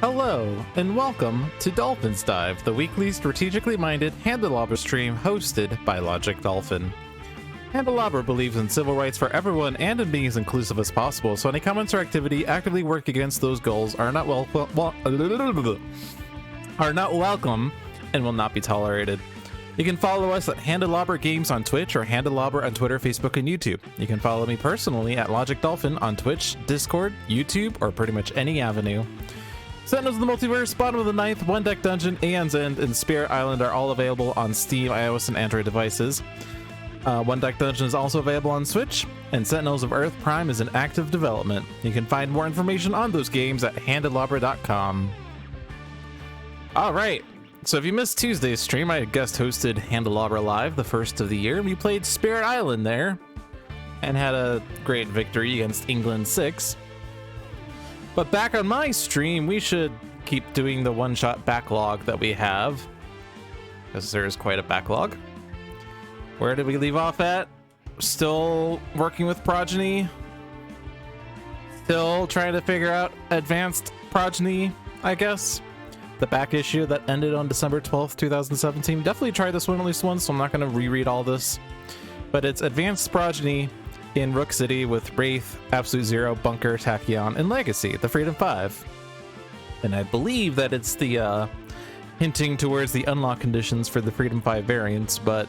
Hello, and welcome to Dolphin's Dive, the weekly strategically minded Handelabra stream hosted by Logic Dolphin. Handelabra believes in civil rights for everyone and in being as inclusive as possible, so any comments or activity actively work against those goals are not welcome and will not be tolerated. You can follow us at Handelabra Games on Twitch or Handelabra on Twitter, Facebook, and YouTube. You can follow me personally at Logic Dolphin on Twitch, Discord, YouTube, or pretty much any avenue. Sentinels of the Multiverse, Bottom of the Ninth, One Deck Dungeon, Aeon's End, and Spirit Island are all available on Steam, iOS, and Android devices. One Deck Dungeon is also available on Switch, and Sentinels of Earth Prime is in active development. You can find more information on those games at handelabra.com. Alright, so if you missed Tuesday's stream, I guest hosted Handelabra Live, the first of the year, and we played Spirit Island there, and had a great victory against England 6. But back on my stream, we should keep doing the one-shot backlog that we have, because there is quite a backlog. Where did we leave off at? Still working with Progeny. Still trying to figure out Advanced Progeny, I guess. The back issue that ended on December 12th, 2017. Definitely tried this one at least once, so I'm not going to reread all this. But it's Advanced Progeny in Rook City with Wraith, Absolute Zero, Bunker, Tachyon, and Legacy, the Freedom 5. And I believe that it's the hinting towards the unlock conditions for the Freedom 5 variants, but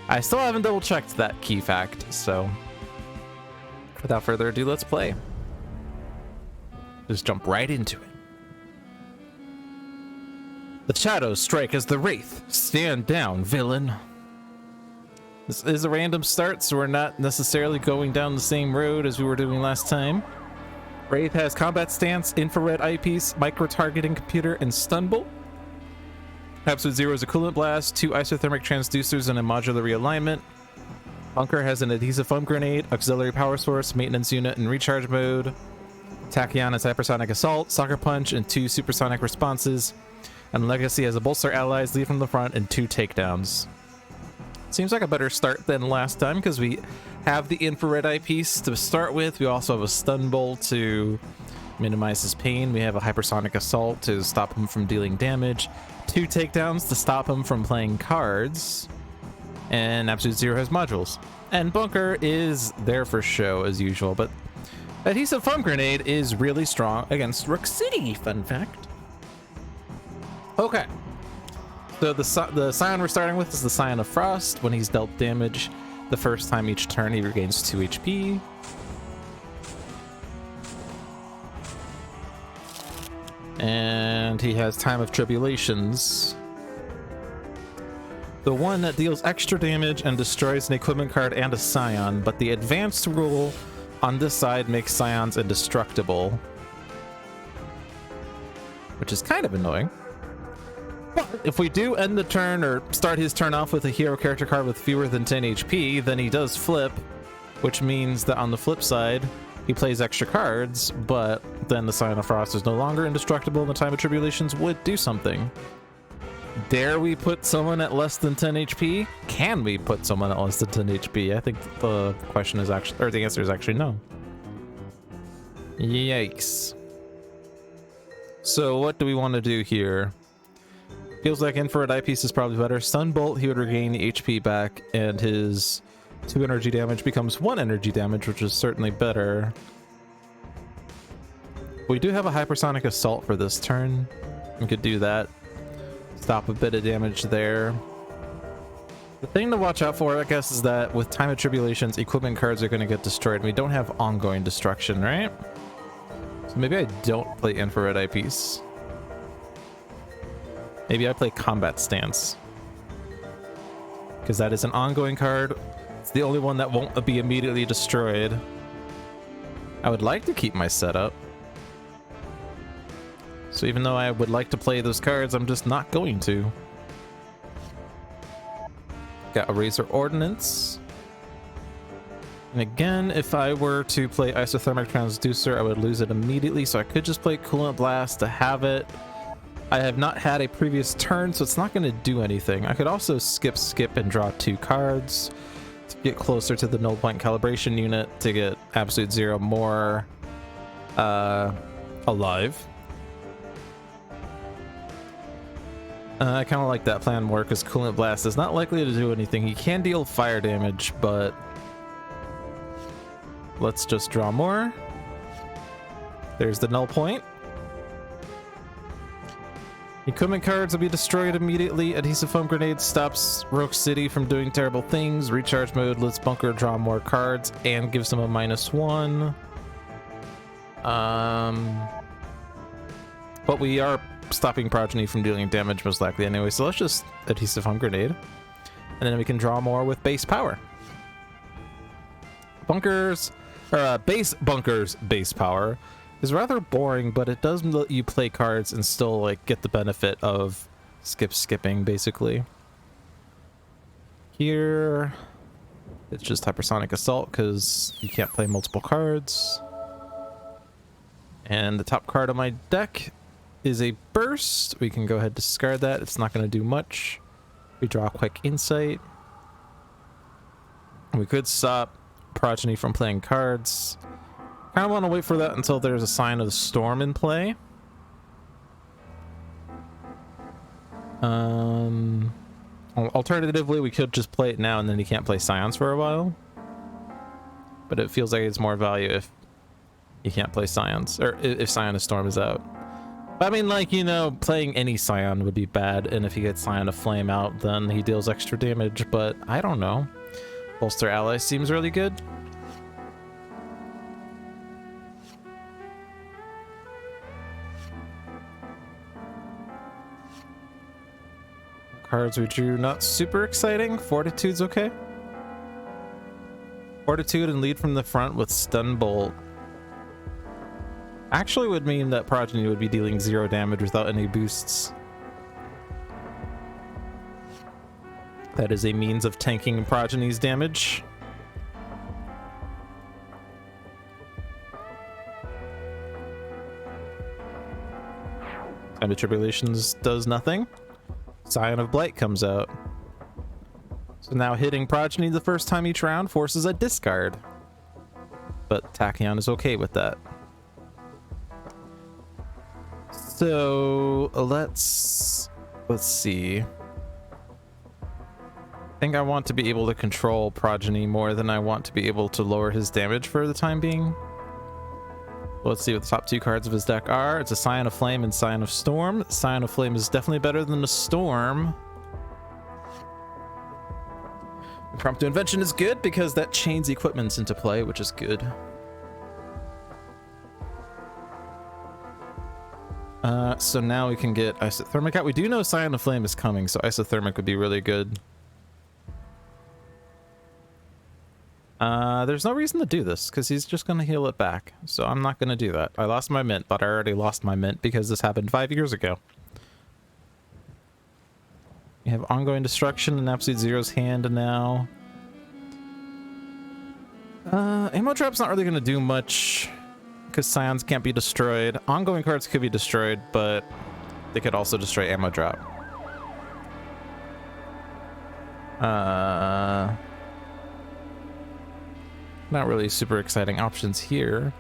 I still haven't double checked that key fact, so without further ado, let's play. Just jump right into it. The shadows strike as the Wraith. Stand down, villain. This is a random start, so we're not necessarily going down the same road as we were doing last time. Wraith has combat stance, infrared eyepiece, micro-targeting computer, and stun bolt. Absolute Zero is a coolant blast, 2 isothermic transducers, and a modular realignment. Bunker has an adhesive foam grenade, auxiliary power source, maintenance unit, and recharge mode. Tachyon has hypersonic assault, sucker punch, and 2 supersonic responses. And Legacy has a bolster allies, lead from the front, and 2 takedowns. Seems like a better start than last time because we have the infrared eyepiece to start with. We also have a stun bolt to minimize his pain. We have a hypersonic assault to stop him from dealing damage. 2 takedowns to stop him from playing cards. And Absolute Zero has modules. And Bunker is there for show as usual, but Adhesive Foam Grenade is really strong against Rook City, fun fact. Okay. So the Scion we're starting with is the Scion of Frost. When he's dealt damage the first time each turn, he regains 2 HP. And he has Time of Tribulations. The one that deals extra damage and destroys an equipment card and a Scion, but the advanced rule on this side makes Scions indestructible, which is kind of annoying. But if we do end the turn or start his turn off with a hero character card with fewer than 10 HP, then he does flip, which means that on the flip side, he plays extra cards, but then the Scion of Frost is no longer indestructible and the Time of Tribulations would do something. Dare we put someone at less than 10 HP? Can we put someone at less than 10 HP? I think the question is actually, or the answer is actually no. Yikes. So what do we want to do here? Feels like infrared eyepiece is probably better. Stun bolt, he would regain the HP back, and his 2 energy damage becomes 1 energy damage, which is certainly better. We do have a hypersonic assault for this turn. We could do that. Stop a bit of damage there. The thing to watch out for, I guess, is that with Time of Tribulations, equipment cards are going to get destroyed. We don't have ongoing destruction, right? So maybe I don't play infrared eyepiece. Maybe I play Combat Stance, because that is an ongoing card. It's the only one that won't be immediately destroyed. I would like to keep my setup. So even though I would like to play those cards, I'm just not going to. Got a Razor Ordnance. And again, if I were to play Isothermic Transducer, I would lose it immediately, so I could just play Coolant Blast to have it. I have not had a previous turn, so it's not going to do anything. I could also skip and draw 2 cards to get closer to the null point calibration unit to get Absolute Zero more alive. I kind of like that plan more because Coolant Blast is not likely to do anything. He can deal fire damage, but let's just draw more. There's the null point. Equipment cards will be destroyed immediately. Adhesive Foam Grenade stops Rogue City from doing terrible things. Recharge mode lets Bunker draw more cards and gives him a -1. But we are stopping Progeny from dealing damage most likely anyway, so let's just Adhesive Foam Grenade. And then we can draw more with base power. Base Bunker's base power is rather boring, but it does let you play cards and still like get the benefit of skipping basically. Here it's just Hypersonic Assault because you can't play multiple cards. And the top card of my deck is a Burst. We can go ahead and discard that. It's not going to do much. We draw a quick Insight. We could stop Progeny from playing cards. Kind of want to wait for that until there's a Sign of the Storm in play. Alternatively, we could just play it now and then he can't play Scions for a while. But it feels like it's more value if he can't play Scions, or if Scion of Storm is out. But I mean, like, you know, playing any Scion would be bad, and if he gets Scion of Flame out, then he deals extra damage, but I don't know. Bolster Ally seems really good. Cards we drew, not super exciting. Fortitude's okay. Fortitude and lead from the front with Stun Bolt actually would mean that Progeny would be dealing 0 damage without any boosts. That is a means of tanking Progeny's damage. Time of Tribulations does nothing. Scion of Blight comes out. So now hitting Progeny the first time each round forces a discard. But Tachyon is okay with that. So let's see. I think I want to be able to control Progeny more than I want to be able to lower his damage for the time being. Let's see what the top 2 cards of his deck are. It's a Scion of Flame and Scion of Storm. Scion of Flame is definitely better than the Storm. Impromptu Invention is good because that chains equipments into play, which is good. So now we can get Isothermic out. We do know Scion of Flame is coming, so Isothermic would be really good. There's no reason to do this, because he's just going to heal it back. So I'm not going to do that. I lost my mint, but I already lost my mint because this happened 5 years ago. You have Ongoing Destruction in Absolute Zero's hand now. Ammo Drop's not really going to do much, because Scions can't be destroyed. Ongoing cards could be destroyed, but they could also destroy Ammo Drop. Not really super exciting options here.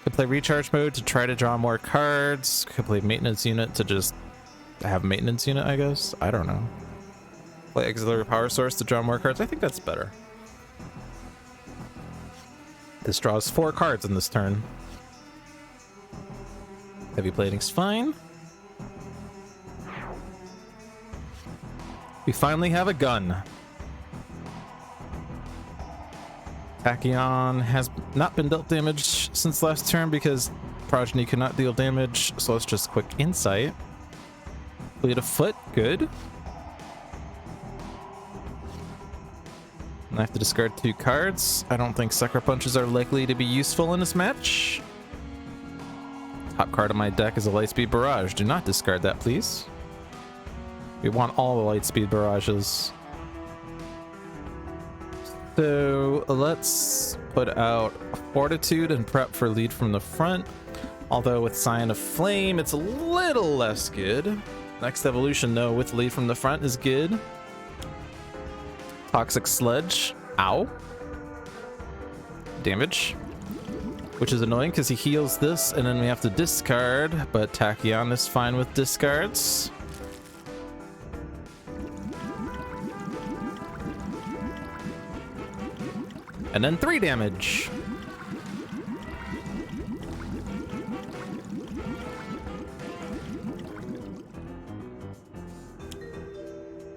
Could play Recharge Mode to try to draw more cards. Could play Maintenance Unit to just have Maintenance Unit, I guess. I don't know. Play Auxiliary Power Source to draw more cards. I think that's better. This draws 4 cards in this turn. Heavy Plating's fine. We finally have a gun. Tachyon has not been dealt damage since last turn because Progeny could not deal damage, so let's just quick Insight. Fleet of Foot, good. And I have to discard 2 cards. I don't think Sucker Punches are likely to be useful in this match. Top card of my deck is a Lightspeed Barrage. Do not discard that, please. We want all the Lightspeed Barrages. So let's put out Fortitude and prep for lead from the front. Although with Scion of Flame, it's a little less good. Next evolution, though, with lead from the front is good. Toxic Sludge. Ow. Damage. Which is annoying because he heals this and then we have to discard. But Tachyon is fine with discards. And then 3 damage.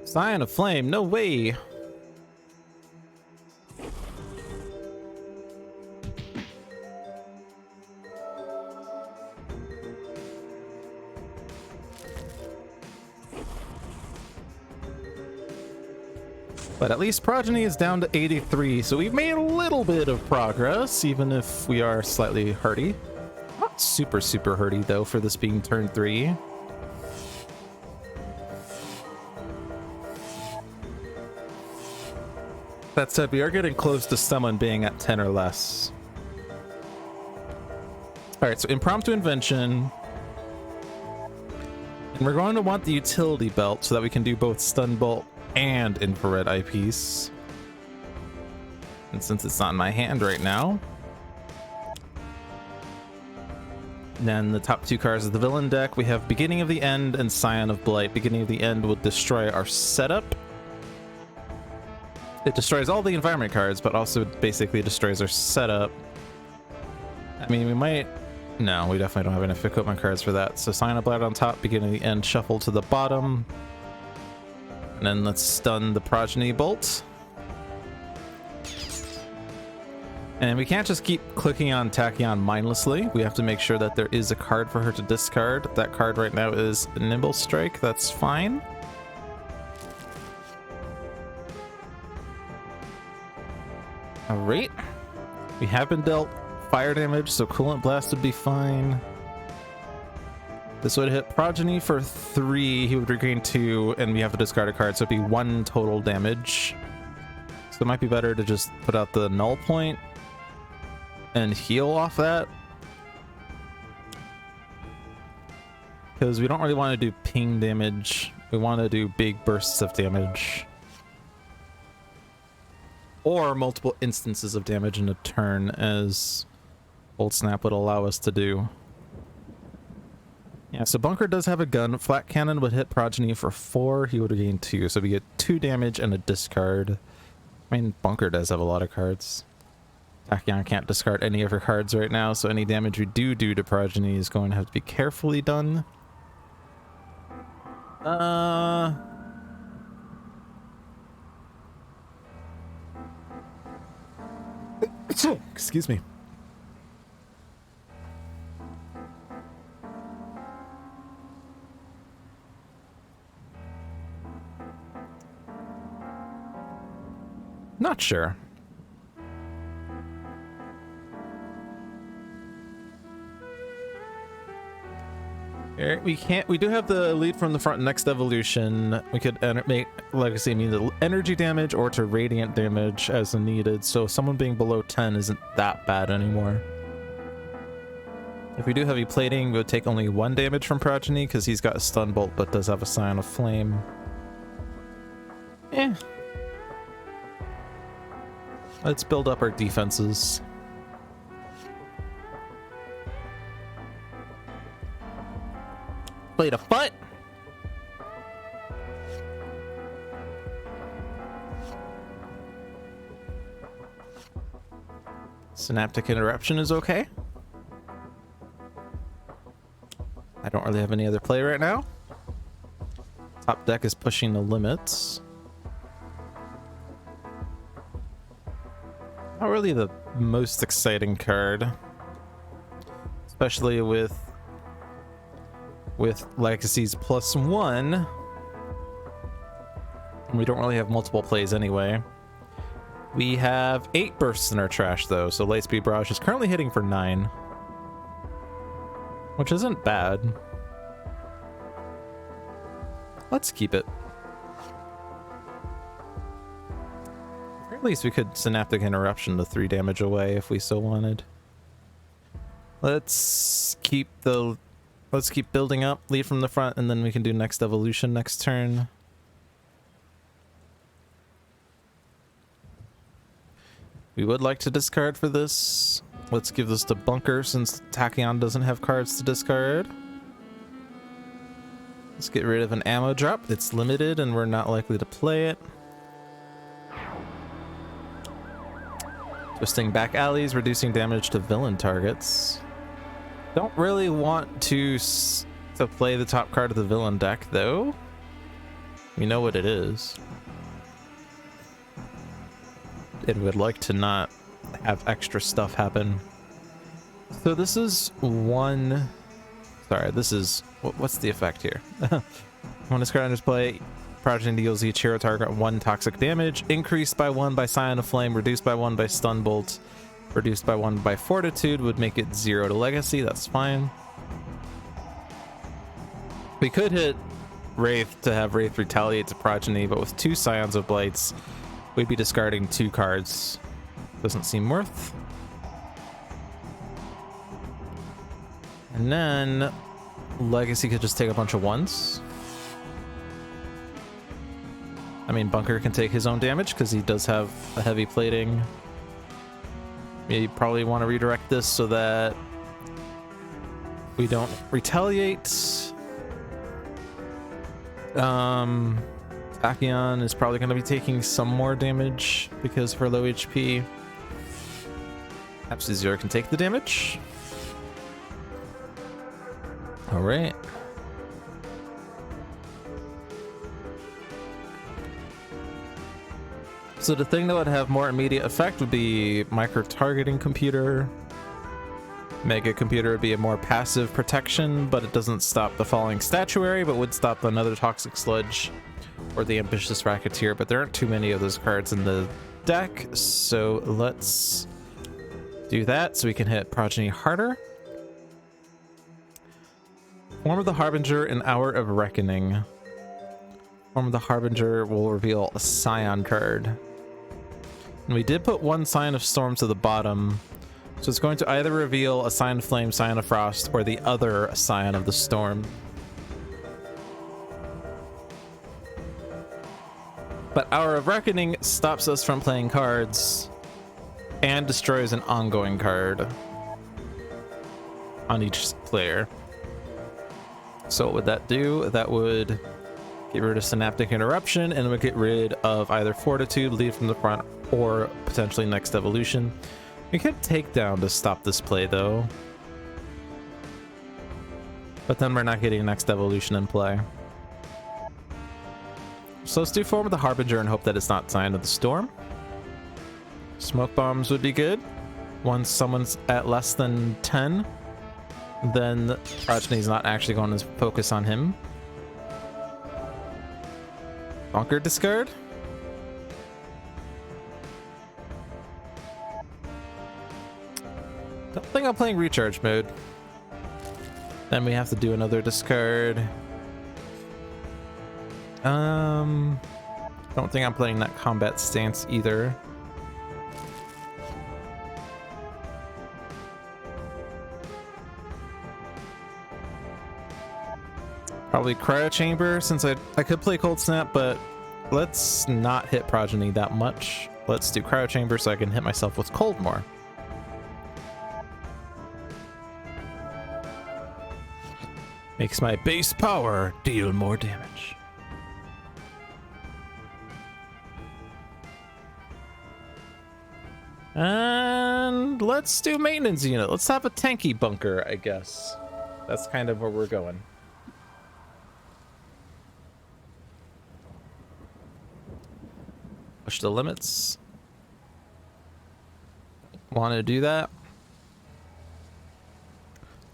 Scion of Flame, no way. But at least Progeny is down to 83, so we've made a little bit of progress, even if we are slightly hurty. Not super hurty, though, for this being turn 3. That said, we are getting close to someone being at 10 or less. Alright, so Impromptu Invention. And we're going to want the Utility Belt so that we can do both Stun Bolt and Infrared Eyepiece. And since it's not in my hand right now, then the top 2 cards of the villain deck, we have Beginning of the End and Scion of Blight. Beginning of the End will destroy our setup. It destroys all the environment cards, but also basically destroys our setup. I mean, we might... No, we definitely don't have enough equipment cards for that. So Scion of Blight on top, Beginning of the End, shuffle to the bottom. And then let's stun the Progeny Bolt. And we can't just keep clicking on Tachyon mindlessly. We have to make sure that there is a card for her to discard. That card right now is Nimble Strike. That's fine. Alright. We have been dealt fire damage, so Coolant Blast would be fine. This would hit Progeny for 3, he would regain 2, and we have to discard a card, so it'd be 1 total damage. So it might be better to just put out the Null Point and heal off that. Because we don't really want to do ping damage, we want to do big bursts of damage. Or multiple instances of damage in a turn, as Bolt Snap would allow us to do. Yeah, so Bunker does have a gun. Flat Cannon would hit Progeny for 4. He would gain 2. So we get 2 damage and a discard. I mean, Bunker does have a lot of cards. Tachyon can't discard any of her cards right now, so any damage we do to Progeny is going to have to be carefully done. Excuse me. Not sure. Here, we do have the lead from the front next evolution. We could make Legacy immune to energy damage or to radiant damage as needed, so someone being below 10 isn't that bad anymore. If we do heavy plating, we would take only 1 damage from Progeny because he's got a stun bolt but does have a Scion of Flame. Let's build up our defenses. Play the foot. Synaptic Interruption is okay. I don't really have any other play right now. Top deck is pushing the limits. Not really the most exciting card, especially with Legacy's +1. We don't really have multiple plays anyway. We have 8 bursts in our trash though, so Lightspeed Barrage is currently hitting for 9, which isn't bad. Let's keep it. Or at least we could Synaptic Interruption the 3 damage away if we so wanted. Let's keep building up, lead from the front, and then we can do next evolution next turn. We would like to discard for this. Let's give this to Bunker since Tachyon doesn't have cards to discard. Let's get rid of an ammo drop. It's limited and we're not likely to play it. Twisting back alleys, reducing damage to villain targets. Don't really want to play the top card of the villain deck, though. We know what it is. It would like to not have extra stuff happen. So this is one... Sorry, this is... What's the effect here? When this card enters play, Progeny deals each hero target 1 toxic damage, increased by 1 by Scion of Flame, reduced by 1 by Stun Bolt, reduced by 1 by Fortitude, would make it 0 to Legacy, that's fine. We could hit Wraith to have Wraith retaliate to Progeny, but with 2 Scions of Blights, we'd be discarding 2 cards. Doesn't seem worth. And then Legacy could just take a bunch of 1s. I mean, Bunker can take his own damage because he does have a heavy plating. You probably want to redirect this so that we don't retaliate. Tachyon is probably going to be taking some more damage because of her low HP. Absolute Zero can take the damage. All right. So the thing that would have more immediate effect would be micro-targeting computer. Mega computer would be a more passive protection, but it doesn't stop the falling statuary, but would stop another toxic sludge or the ambitious racketeer. But there aren't too many of those cards in the deck, so let's do that so we can hit Progeny harder. Form of the Harbinger and Hour of Reckoning. Form of the Harbinger will reveal a Scion card. And we did put 1 Scion of Storm to the bottom, so it's going to either reveal a Scion of Flame, Scion of Frost, or the other Scion of the Storm. But Hour of Reckoning stops us from playing cards and destroys an ongoing card on each player. So what would that do? That would get rid of Synaptic Interruption, and it would get rid of either Fortitude, Lead from the Front, or potentially Next Evolution. We could Takedown to stop this play, though. But then we're not getting Next Evolution in play. So let's do Form of the Harbinger and hope that it's not Scion of the Storm. Smoke Bombs would be good. Once someone's at less than 10, then Progeny's not actually going to focus on him. Bunker discard. Don't think I'm playing recharge mode. Then we have to do another discard. Don't think I'm playing that combat stance either. Probably Cryo Chamber, since I could play Cold Snap, but let's not hit Progeny that much. Let's do Cryo Chamber so I can hit myself with Cold more. Makes my base power deal more damage. And let's do Maintenance Unit. Let's have a tanky Bunker, I guess. That's kind of where we're going. Push the limits. Want to do that.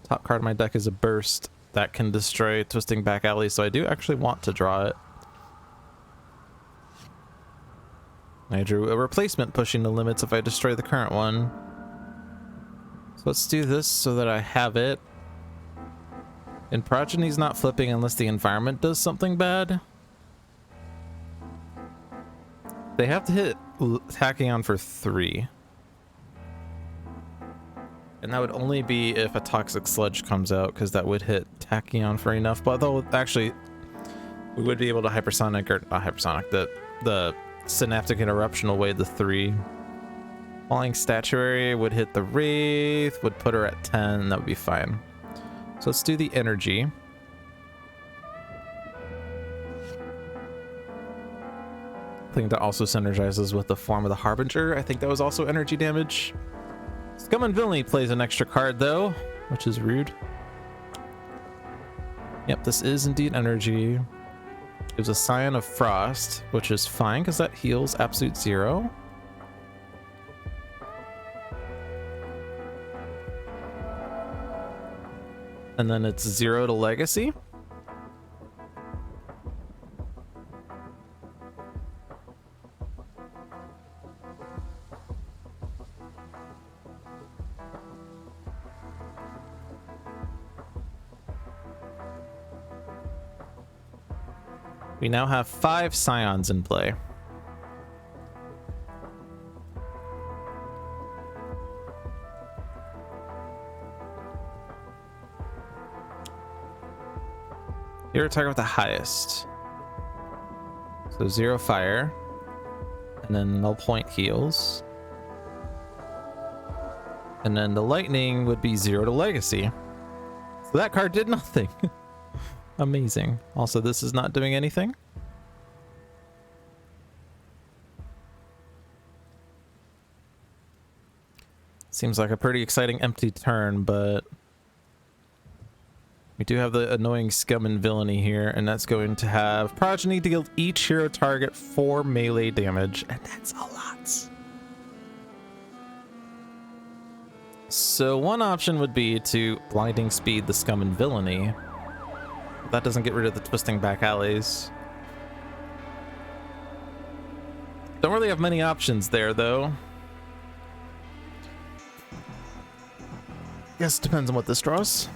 Top card of my deck is a Burst. That can destroy Twisting Back Alley, so I do actually want to draw it. I drew a replacement pushing the limits if I destroy the current one. So let's do this so that I have it. And Progeny's not flipping unless the environment does something bad. They have to hit Tachyon for 3. And that would only be if a Toxic Sludge comes out, because that would hit Tachyon for enough. But though, actually, we would be able to Hypersonic, or not Hypersonic, the Synaptic Interruption away the 3. Falling Statuary would hit the Wraith, would put her at 10, that would be fine. So let's do the Energy. thing that also synergizes with the form of the Harbinger. I think that was also energy damage. Scum and Villainy plays an extra card though, which is rude. Yep, this is indeed energy. Gives a Scion of Frost, which is fine because that heals absolute 0. And then it's 0 to Legacy. We now have 5 Scions in play. Hero target with the highest. So 0 fire. And then 0 point heals. And then the lightning would be 0 to legacy. So that card did nothing. Amazing. Also, this is not doing anything. Seems like a pretty exciting empty turn, but we do have the annoying Scum and Villainy here, and that's going to have Progeny to deal each hero target 4 melee damage, and that's a lot. So one option would be to Blinding Speed the Scum and Villainy. That doesn't get rid of the Twisting Back Alleys. Don't really have many options there, though. Guess it depends on what this draws.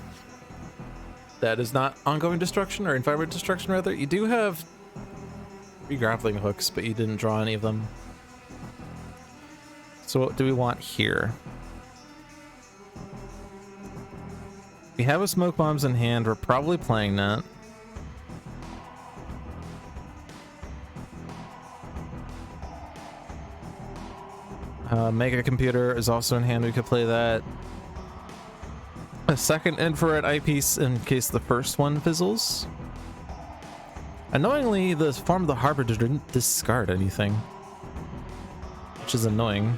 That is not ongoing destruction, or environment destruction, rather. You do have 3 grappling hooks, but you didn't draw any of them. So what do we want here? We have a Smoke Bombs in hand. We're probably playing that. Mega Computer is also in hand. We could play that. A second infrared eyepiece in case the first one fizzles. Annoyingly, the form of the Harbinger didn't discard anything, which is annoying.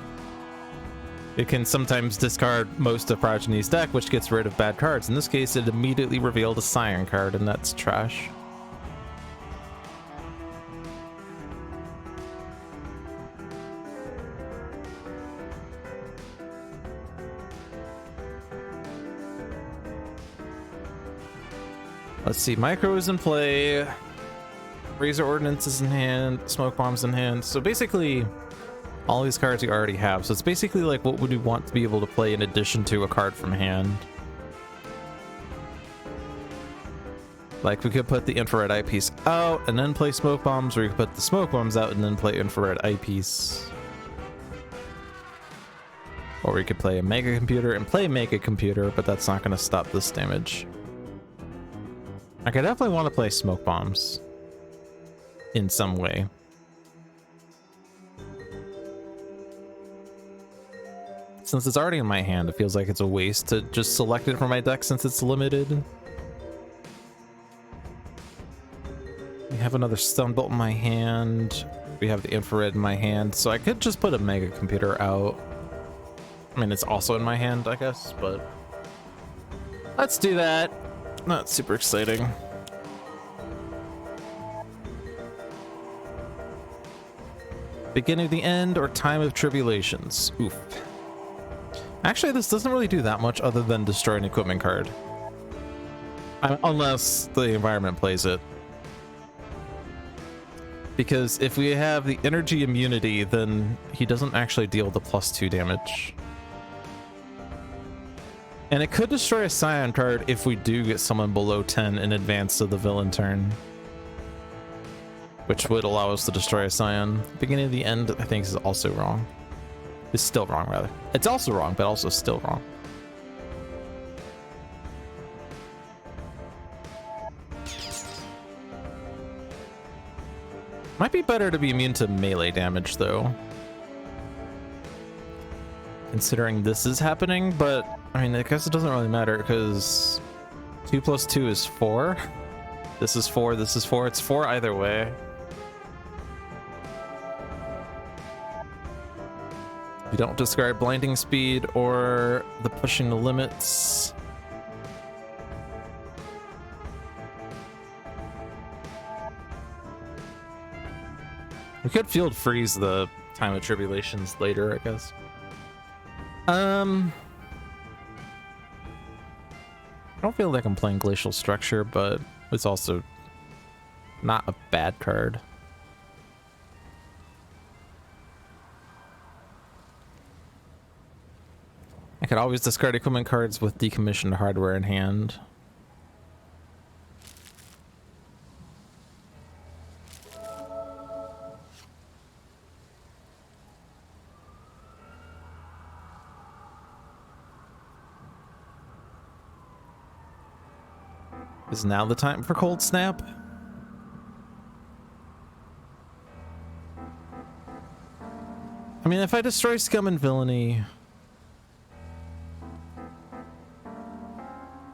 It can sometimes discard most of Progeny's deck, which gets rid of bad cards. In this case, it immediately revealed a Scion card, and that's trash. Let's see, Micro is in play. Razor Ordnance is in hand. Smoke Bomb's in hand. So basically, all these cards you already have. So it's basically like, what would we want to be able to play in addition to a card from hand? Like, we could put the Infrared Eyepiece out and then play Smoke Bombs, or we could put the Smoke Bombs out and then play Infrared Eyepiece. Or we could play a Mega Computer and play Mega Computer, but that's not going to stop this damage. Like, I definitely want to play Smoke Bombs in some way. Since it's already in my hand, it feels like it's a waste to just select it from my deck since it's limited. We have another Stun Bolt in my hand. We have the Infrared in my hand, so I could just put a Mega Computer out. I mean, it's also in my hand, I guess, but let's do that. Not super exciting. Beginning of the end or Time of Tribulations. Oof. Actually, this doesn't really do that much other than destroy an equipment card. Unless the environment plays it. Because if we have the energy immunity, then he doesn't actually deal the +2 damage. And it could destroy a Scion card if we do get someone below 10 in advance of the villain turn, which would allow us to destroy a Scion. Beginning of the end, I think, is also wrong. It's still wrong, rather. It's also wrong, but also still wrong. Might be better to be immune to melee damage, though, considering this is happening, but I mean, I guess it doesn't really matter because 2 + 2 is 4. This is 4, this is 4. It's 4 either way. We don't discard blinding speed or the pushing the limits. We could field freeze the time of tribulations later, I guess. I don't feel like I'm playing Glacial Structure, but it's also not a bad card. I could always discard equipment cards with decommissioned hardware in hand. Is now the time for Cold Snap? I mean, if I destroy Scum and Villainy,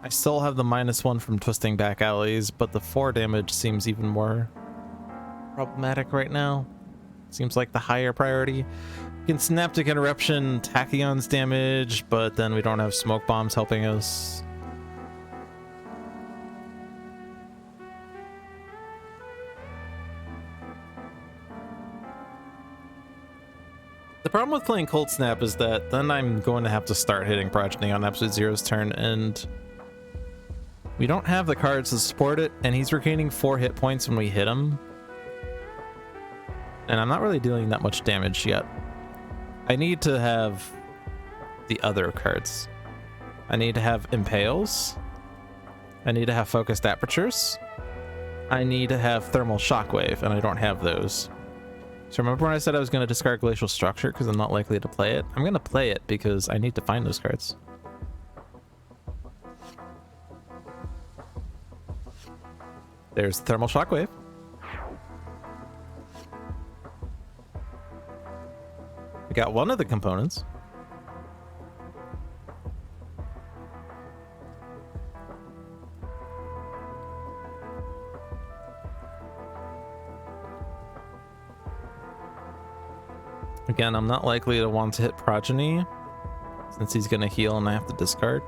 I still have the -1 from twisting back alleys, but the 4 damage seems even more problematic right now. Seems like the higher priority. You can Synaptic Interruption Tachyon's damage, but then we don't have smoke bombs helping us. The problem with playing Cold Snap is that then I'm going to have to start hitting Progeny on Absolute Zero's turn, and we don't have the cards to support it, and he's regaining 4 hit points when we hit him. And I'm not really dealing that much damage yet. I need to have the other cards. I need to have Impales. I need to have Focused Apertures. I need to have Thermal Shockwave, and I don't have those. So remember when I said I was going to discard Glacial Structure because I'm not likely to play it? I'm going to play it because I need to find those cards. There's Thermal Shockwave. We got one of the components. Again, I'm not likely to want to hit Progeny since he's going to heal and I have to discard.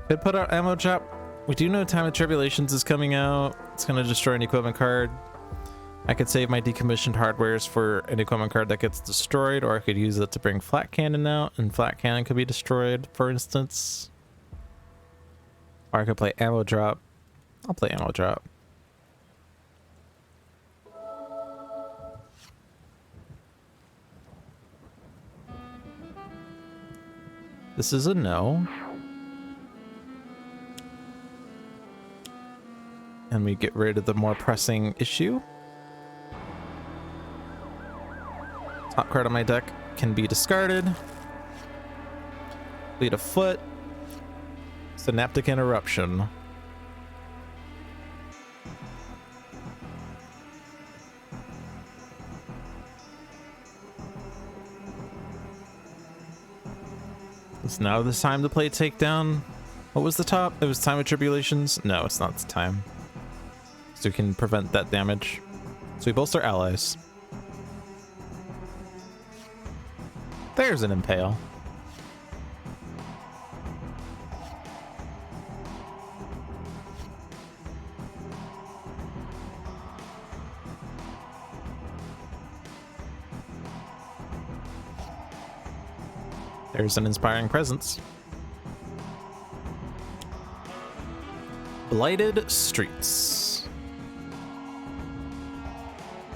Could put out Ammo Drop. We do know Time of Tribulations is coming out. It's going to destroy an equipment card. I could save my decommissioned hardwares for an equipment card that gets destroyed, or I could use it to bring Flat Cannon out, and Flat Cannon could be destroyed, for instance. Or I could play Ammo Drop. I'll play Ammo Drop. This is a no. And we get rid of the more pressing issue. Top card on my deck can be discarded. Lead a foot. Synaptic Interruption. It's now the time to play Takedown. What was the top? It was Time of Tribulations? No, it's not the time. So we can prevent that damage. So we bolster allies. There's an Impale. There's an Inspiring Presence. Blighted Streets.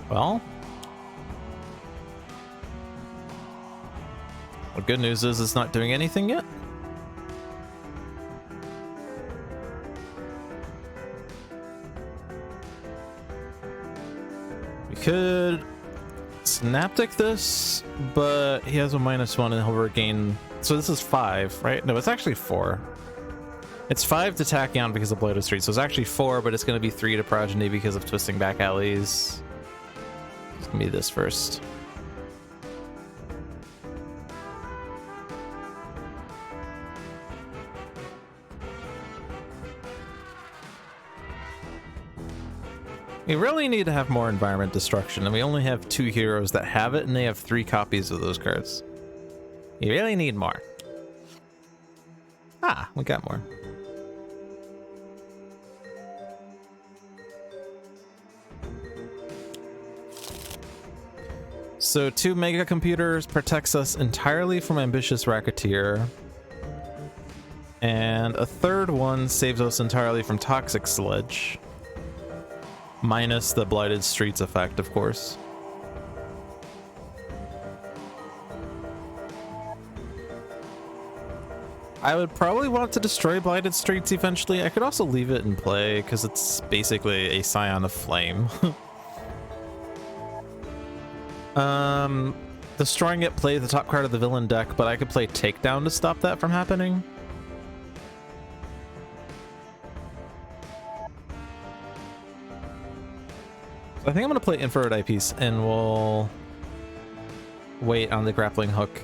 Well, the good news is it's not doing anything yet. We could Synaptic this, but he has a -1 and he'll regain. So this is 5, right? No, it's actually 4. It's 5 to Tachyon because of Blighted Streets. So it's actually 4, but it's going to be 3 to Progeny because of Twisting Back Alleys. It's going to be this first. We really need to have more Environment Destruction, and we only have 2 heroes that have it, and they have 3 copies of those cards. You really need more. Ah, we got more. So 2 mega computers protects us entirely from ambitious racketeer. And a third one saves us entirely from toxic sludge. Minus the blighted streets effect, of course. I would probably want to destroy blighted streets eventually. I could also leave it in play because it's basically a scion of flame. Destroying it plays the top card of the villain deck, but I could play Takedown to stop that from happening. So I think I'm going to play Infrared Eyepiece and we'll wait on the grappling hook.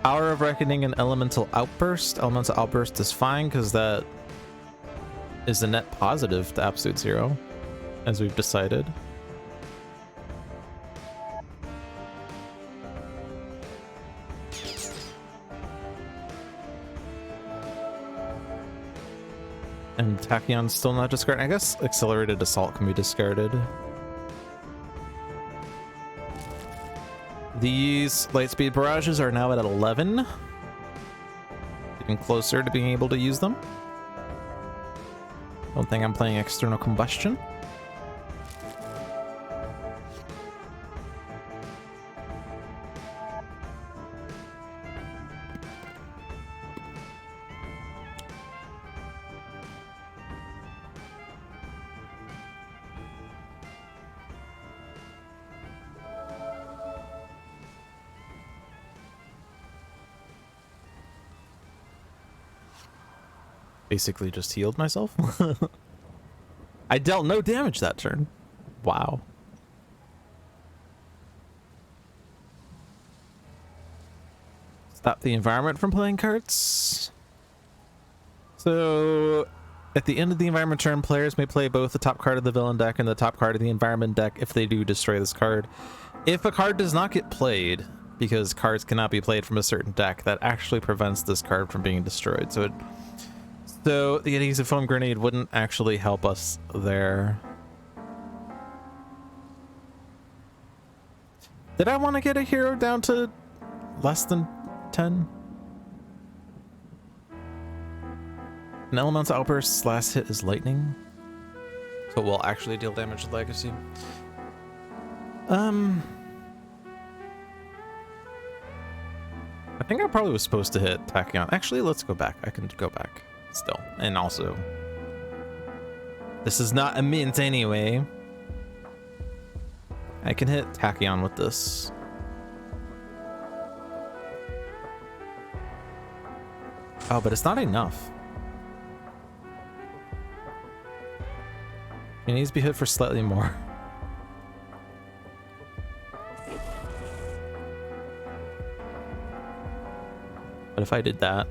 Hour of Reckoning and Elemental Outburst. Elemental Outburst is fine because that is a net positive to Absolute Zero, as we've decided. And Tachyon's still not discarded. I guess Accelerated Assault can be discarded. These Lightspeed Barrages are now at 11. Getting closer to being able to use them. Don't think I'm playing External Combustion. Basically just healed myself. I dealt no damage that turn. Wow. Stop the environment from playing cards. So at the end of the environment turn, players may play both the top card of the villain deck and the top card of the environment deck if they do destroy this card. If a card does not get played, because cards cannot be played from a certain deck, that actually prevents this card from being destroyed. So the adhesive foam grenade wouldn't actually help us there. Did I want to get a hero down to less than 10? An Elemental Outburst's last hit is lightning, so it will actually deal damage to Legacy. I think I probably was supposed to hit Tachyon. Actually, let's go back. I can go back still. And also, this is not a mint anyway. I can hit Tachyon with this. Oh, but it's not enough. He needs to be hit for slightly more. But if I did that...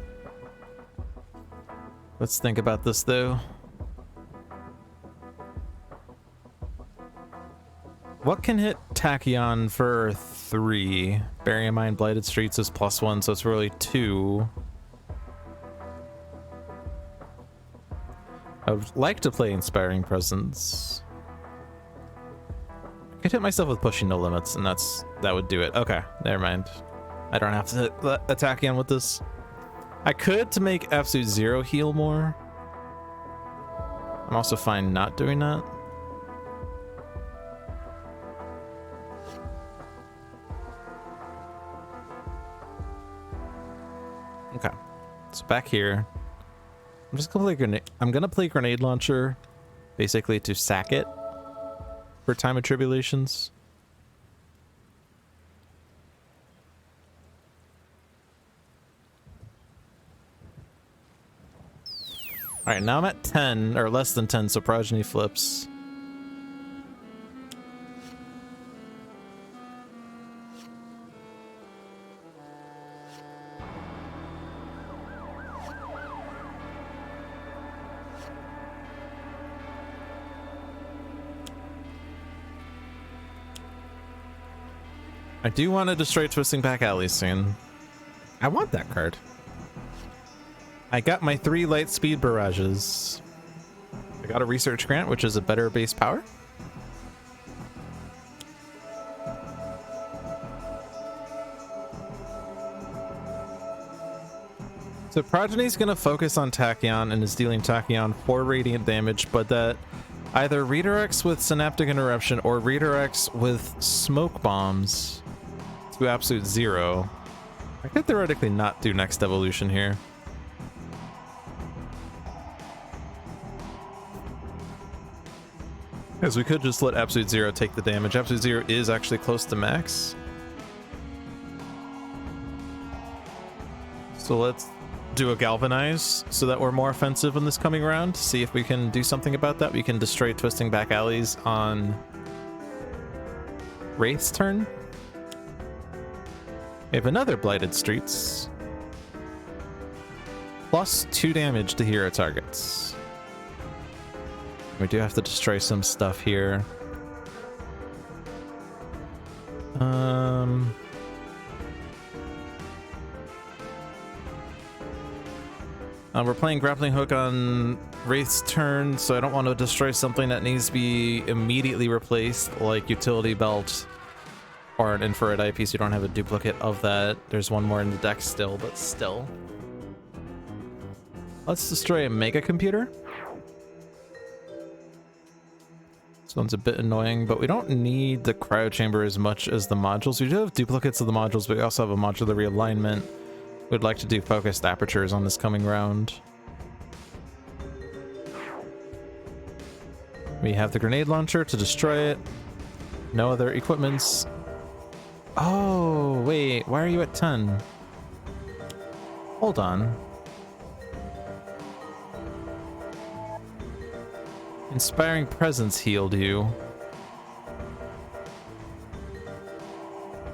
Let's think about this, though. What can hit Tachyon for 3? Bearing in mind Blighted Streets is +1, so it's really 2. I would like to play Inspiring Presence. I could hit myself with Pushing No Limits, and that would do it. Okay, never mind. I don't have to attack again with this. I could to make Absolute Zero heal more. I'm also fine not doing that. Okay, so back here. I'm just gonna play grenade. I'm gonna play Grenade Launcher, basically to sack it for Time of Tribulations. All right, now I'm at 10 or less than 10, so Progeny flips. I do want to destroy Twisting Back Alley soon. I want that card. I got my 3 light speed barrages. I got a research grant, which is a better base power. So Progeny's going to focus on Tachyon and is dealing Tachyon 4 radiant damage, but that either redirects with Synaptic Interruption or redirects with Smoke Bombs to absolute 0. I could theoretically not do next evolution here. Because we could just let Absolute Zero take the damage. Absolute Zero is actually close to max. So let's do a Galvanize so that we're more offensive in this coming round. See if we can do something about that. We can destroy Twisting Back Alleys on Wraith's turn. We have another Blighted Streets. Plus 2 damage to hero targets. We do have to destroy some stuff here. We're playing Grappling Hook on Wraith's turn, so I don't want to destroy something that needs to be immediately replaced, like Utility Belt or an Infrared Eyepiece. You don't have a duplicate of that. There's one more in the deck still, but still. Let's destroy a Mega Computer. This one's a bit annoying, but we don't need the Cryo Chamber as much as the modules. We do have duplicates of the modules, but we also have a modular realignment. We'd like to do focused apertures on this coming round. We have the grenade launcher to destroy it. No other equipments. Oh, wait, why are you at 10? Hold on. Inspiring Presence healed you.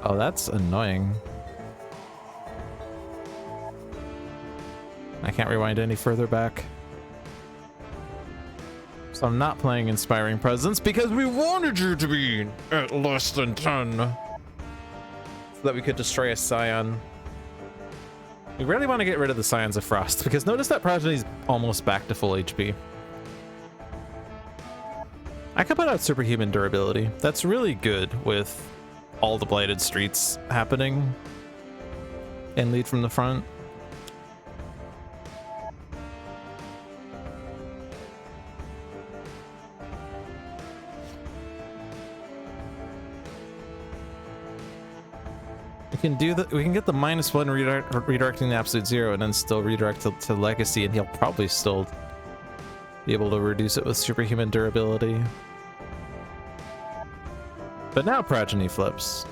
Oh, that's annoying. I can't rewind any further back. So I'm not playing Inspiring Presence because we wanted you to be at less than 10. So that we could destroy a Scion. We really want to get rid of the Scions of Frost because notice that Progeny's almost back to full HP. I could put out Superhuman Durability. That's really good with all the Blighted Streets happening and lead from the front. We can do that. We can get the -1 redirecting the Absolute Zero and then still redirect to Legacy, and he'll probably still be able to reduce it with Superhuman Durability. But now Progeny flips.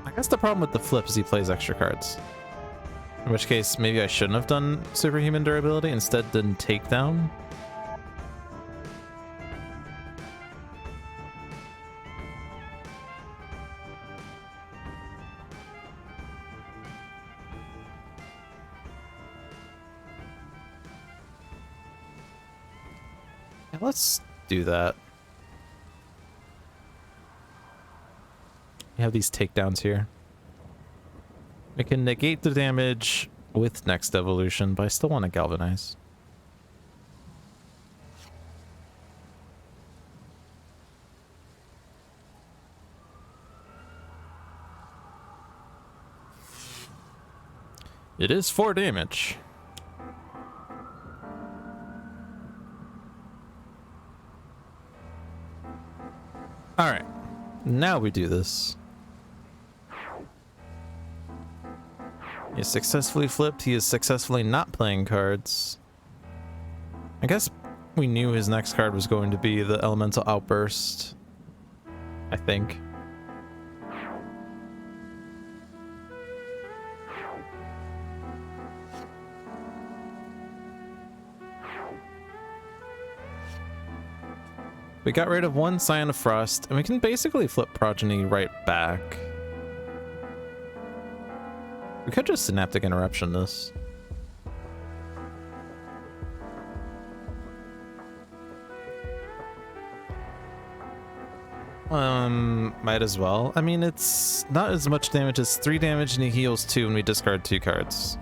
I guess the problem with the flip is he plays extra cards. In which case, maybe I shouldn't have done Superhuman Durability, instead done Takedown. Yeah, let's do that. We have these takedowns here. We can negate the damage with next evolution, but I still want to galvanize. It is 4 damage. All right, now we do this. He is successfully flipped. He is successfully not playing cards. I guess we knew his next card was going to be the Elemental Outburst. I think. We got rid of 1 Scion of Frost, and we can basically flip Progeny right back. We could just Synaptic Interruption this. Might as well. I mean, it's not as much damage as 3 damage and he heals 2 when we discard 2 cards.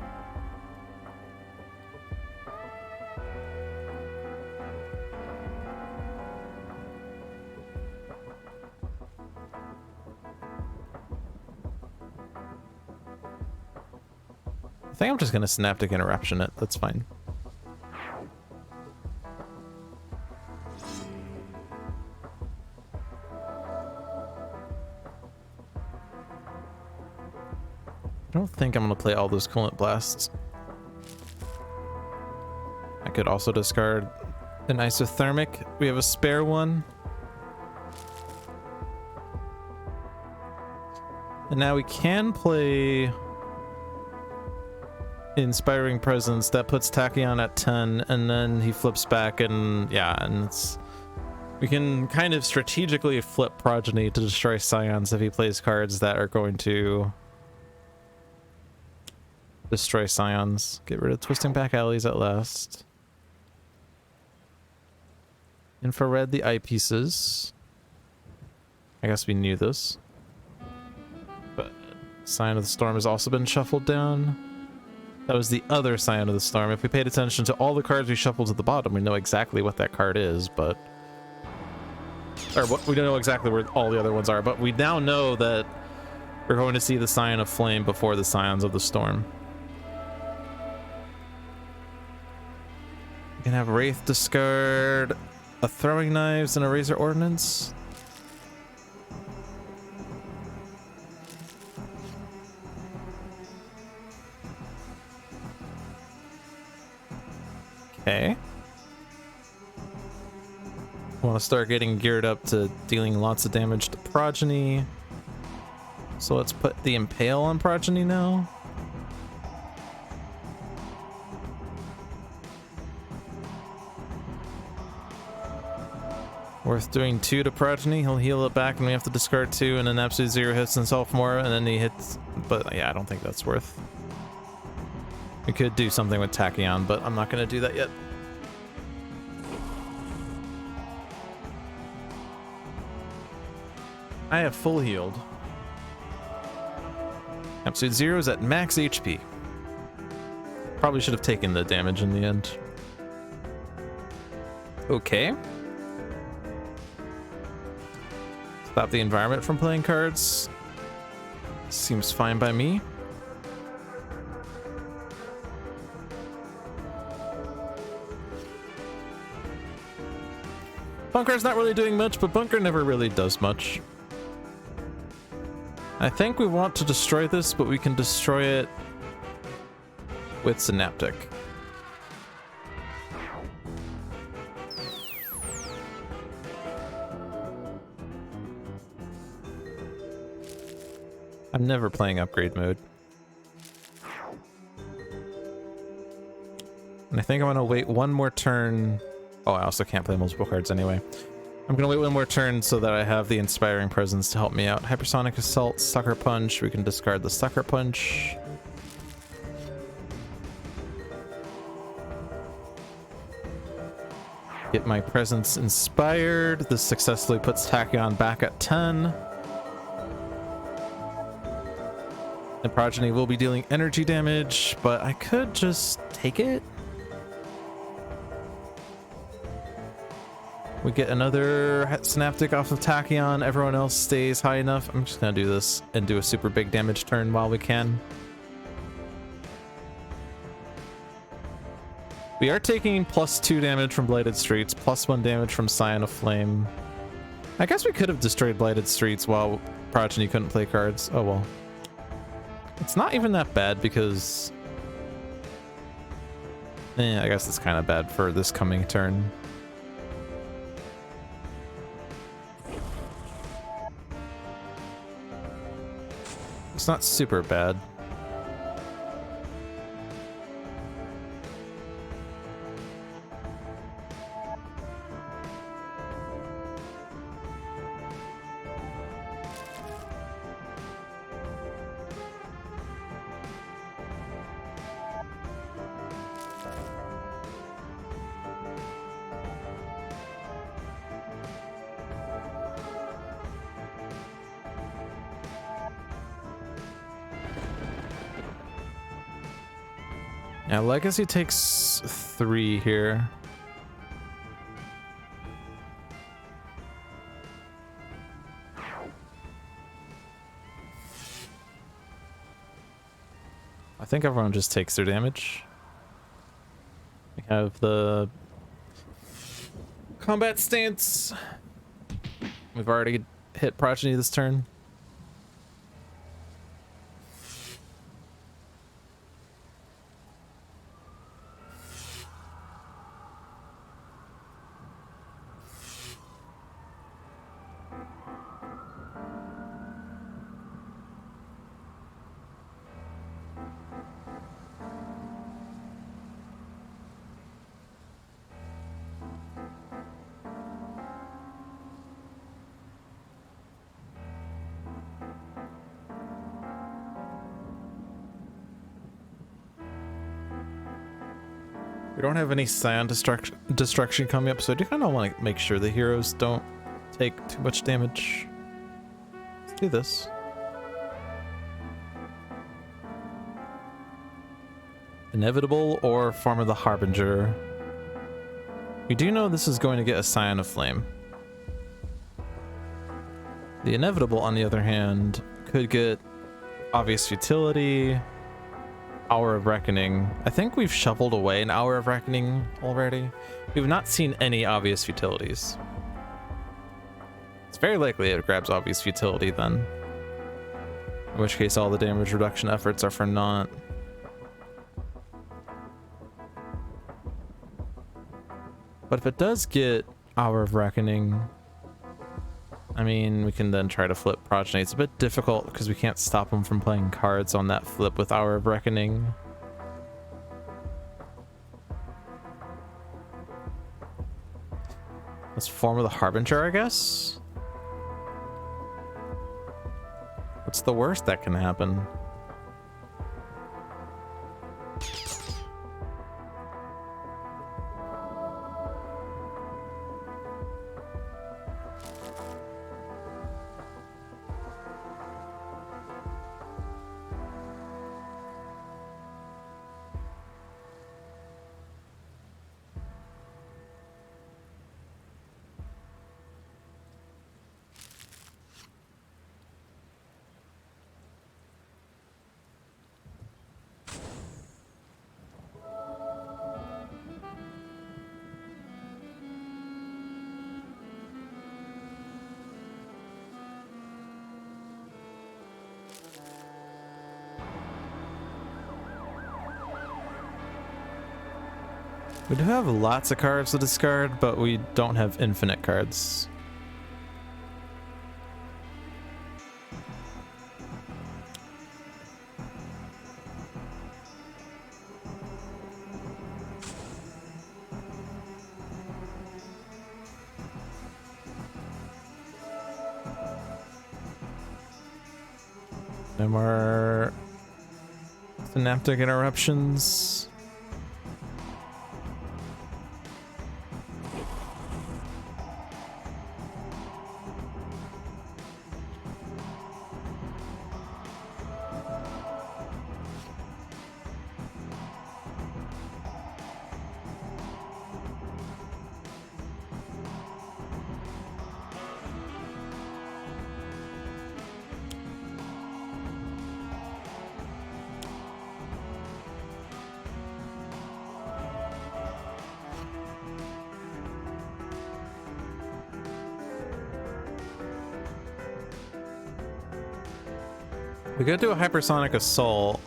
I think I'm just gonna Synaptic Interruption it. That's fine. I don't think I'm gonna play all those Coolant Blasts. I could also discard an Isothermic. We have a spare one. And now we can play Inspiring Presence. That puts Tachyon at 10, and then he flips back, and yeah, and it's... We can kind of strategically flip Progeny to destroy Scions if he plays cards that are going to destroy Scions. Get rid of Twisting Back Alleys at last. Infrared the eyepieces. I guess we knew this. But Scion of the Storm has also been shuffled down. That was the other Scion of the Storm. If we paid attention to all the cards we shuffled at the bottom, we know exactly what that card is, but... Or what, we don't know exactly where all the other ones are, but we now know that we're going to see the Scion of Flame before the Scions of the Storm. We can have Wraith discard a Throwing Knives and a Razor Ordnance. Okay. Want to start getting geared up to dealing lots of damage to Progeny. So let's put the Impale on Progeny now. Worth doing 2 to Progeny. He'll heal it back and we have to discard 2, and then Absolute Zero hits himself more, and then he hits... But yeah, I don't think that's worth. We could do something with Tachyon, but I'm not going to do that yet. I have full healed. Absolute Zero is at max HP. Probably should have taken the damage in the end. Okay. Stop the environment from playing cards. Seems fine by me. Bunker's not really doing much, but Bunker never really does much. I think we want to destroy this, but we can destroy it with Synaptic. I'm never playing upgrade mode. And I think I'm gonna wait one more turn. Oh, I also can't play multiple cards anyway. I'm gonna wait one more turn so that I have the Inspiring Presence to help me out. Hypersonic Assault, Sucker Punch. We can discard the Sucker Punch. Get my Presence inspired. This successfully puts Tachyon back at 10. And Progeny will be dealing energy damage, but I could just take it. We get another Synaptic off of Tachyon. Everyone else stays high enough. I'm just going to do this and do a super big damage turn while we can. We are taking +2 damage from Blighted Streets, +1 damage from Scion of Flame. I guess we could have destroyed Blighted Streets while Progeny couldn't play cards. Oh well. It's not even that bad because... I guess it's kind of bad for this coming turn. It's not super bad. Yeah, Legacy takes 3 here. I think everyone just takes their damage. We have the combat stance. We've already hit Progeny this turn. We don't have any Scion destruction coming up, so I do kind of want to make sure the heroes don't take too much damage. Let's do this. Inevitable or Form of the Harbinger. We do know this is going to get a Scion of Flame. The Inevitable, on the other hand, could get Obvious Futility, Hour of Reckoning. I think we've shoveled away an Hour of Reckoning already. We've not seen any Obvious Futilities. It's very likely it grabs Obvious Futility then. In which case all the damage reduction efforts are for naught. But if it does get Hour of Reckoning, I mean, we can then try to flip Progeny. It's a bit difficult because we can't stop him from playing cards on that flip with Hour of Reckoning. Let's Form of the Harbinger, I guess? What's the worst that can happen? We do have lots of cards to discard, but we don't have infinite cards. No more synaptic interruptions. We could do a Hypersonic Assault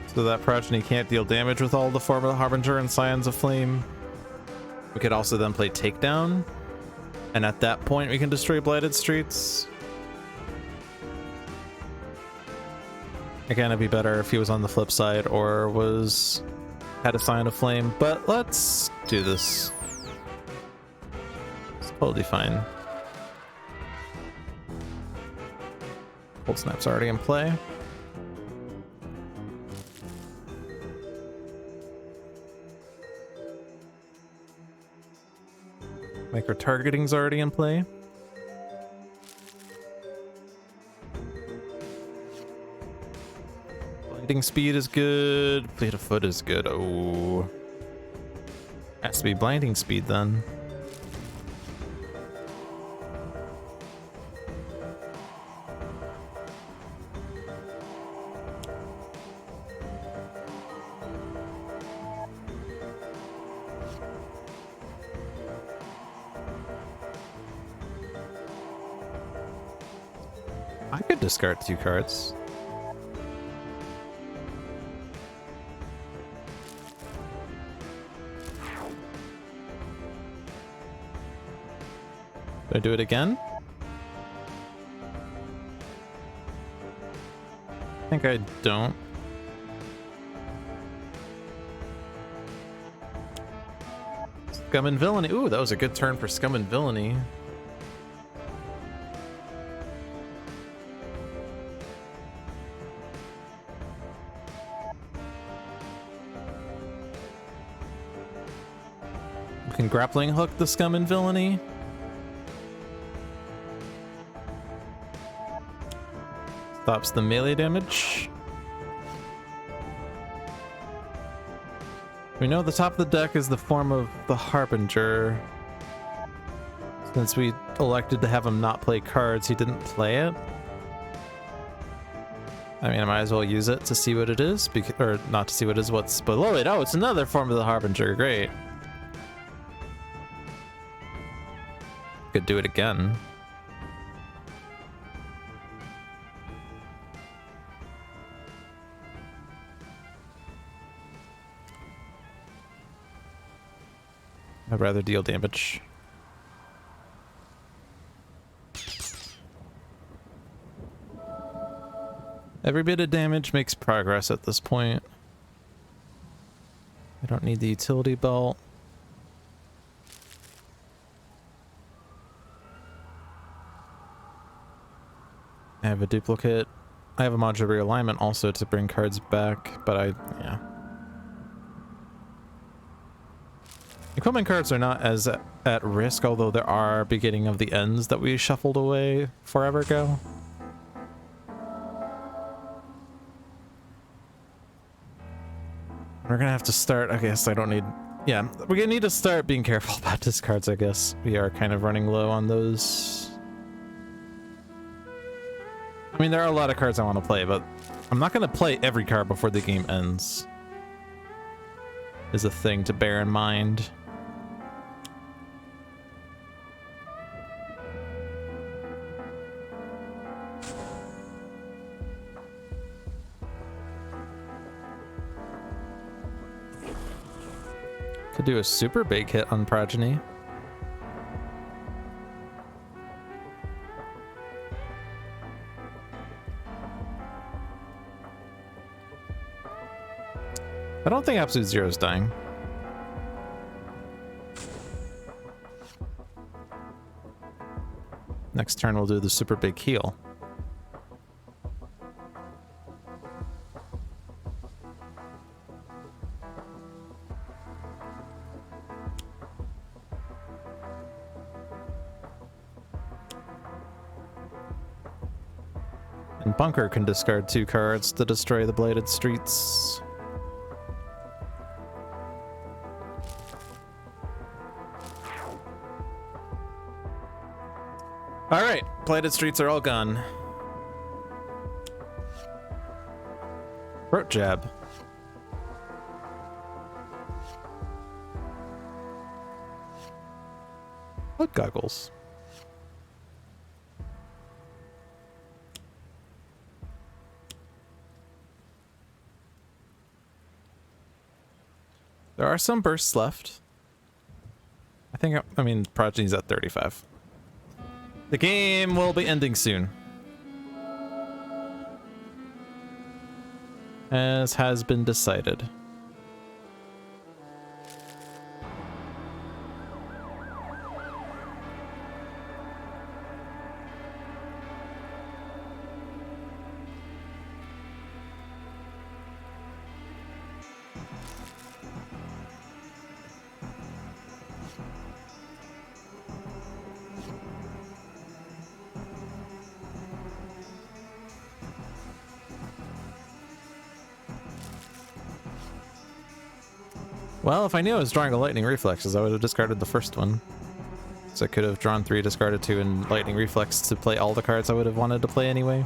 so that Progeny can't deal damage with all the Form of the Harbinger and Scions of Flame. We could also then play Takedown, and at that point we can destroy Blighted Streets. Again, it'd be better if he was on the flip side or had a Scion of Flame, but let's do this. It's totally fine. Cold Snap's already in play. Micro targeting's already in play. Blinding speed is good. Fleet of foot is good. Oh. Has to be blinding speed then. I could discard 2 cards. Did I do it again? I think I don't. Scum and Villainy. Ooh, that was a good turn for Scum and Villainy. We can grappling hook the Scum and Villainy. Stops the melee damage. We know the top of the deck is the form of the Harbinger. Since we elected to have him not play cards, he didn't play it. I mean, I might as well use it to see what it is, or not to see what it is, what's below it. Oh, it's another form of the Harbinger. Great. Could do it again. I'd rather deal damage. Every bit of damage makes progress at this point. I don't need the utility belt. I have a duplicate. I have a modular realignment also to bring cards back, but yeah. Equipment cards are not as at risk, although there are beginning of the ends that we shuffled away forever ago. We're gonna have to start, I guess I don't need, yeah, we're gonna need to start being careful about discards, I guess. We are kind of running low on those. I mean, there are a lot of cards I want to play, but I'm not gonna play every card before the game ends. Is a thing to bear in mind. Could do a super big hit on Progeny. I don't think Absolute Zero is dying. Next turn we'll do the super big heal. And Bunker can discard 2 cards to destroy the Bladed Streets. Alright, Bladed Streets are all gone. Throat Jab. Blood Goggles. There are some bursts left. I mean, Progeny's at 35. The game will be ending soon. As has been decided. Well, if I knew I was drawing a lightning reflexes, I would have discarded the first one. So I could have drawn 3, discarded 2, and lightning reflex to play all the cards I would have wanted to play anyway.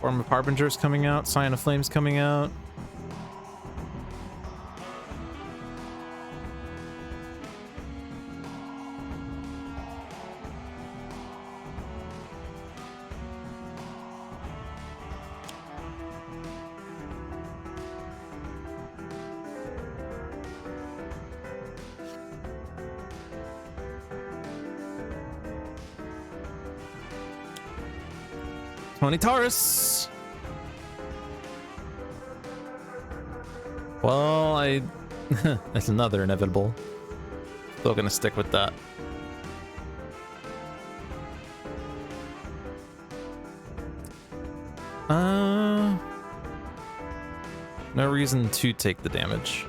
Form of Harbinger's coming out, Sign of Flames coming out. Tony Taurus. Well, that's another inevitable. Still gonna stick with that. No reason to take the damage.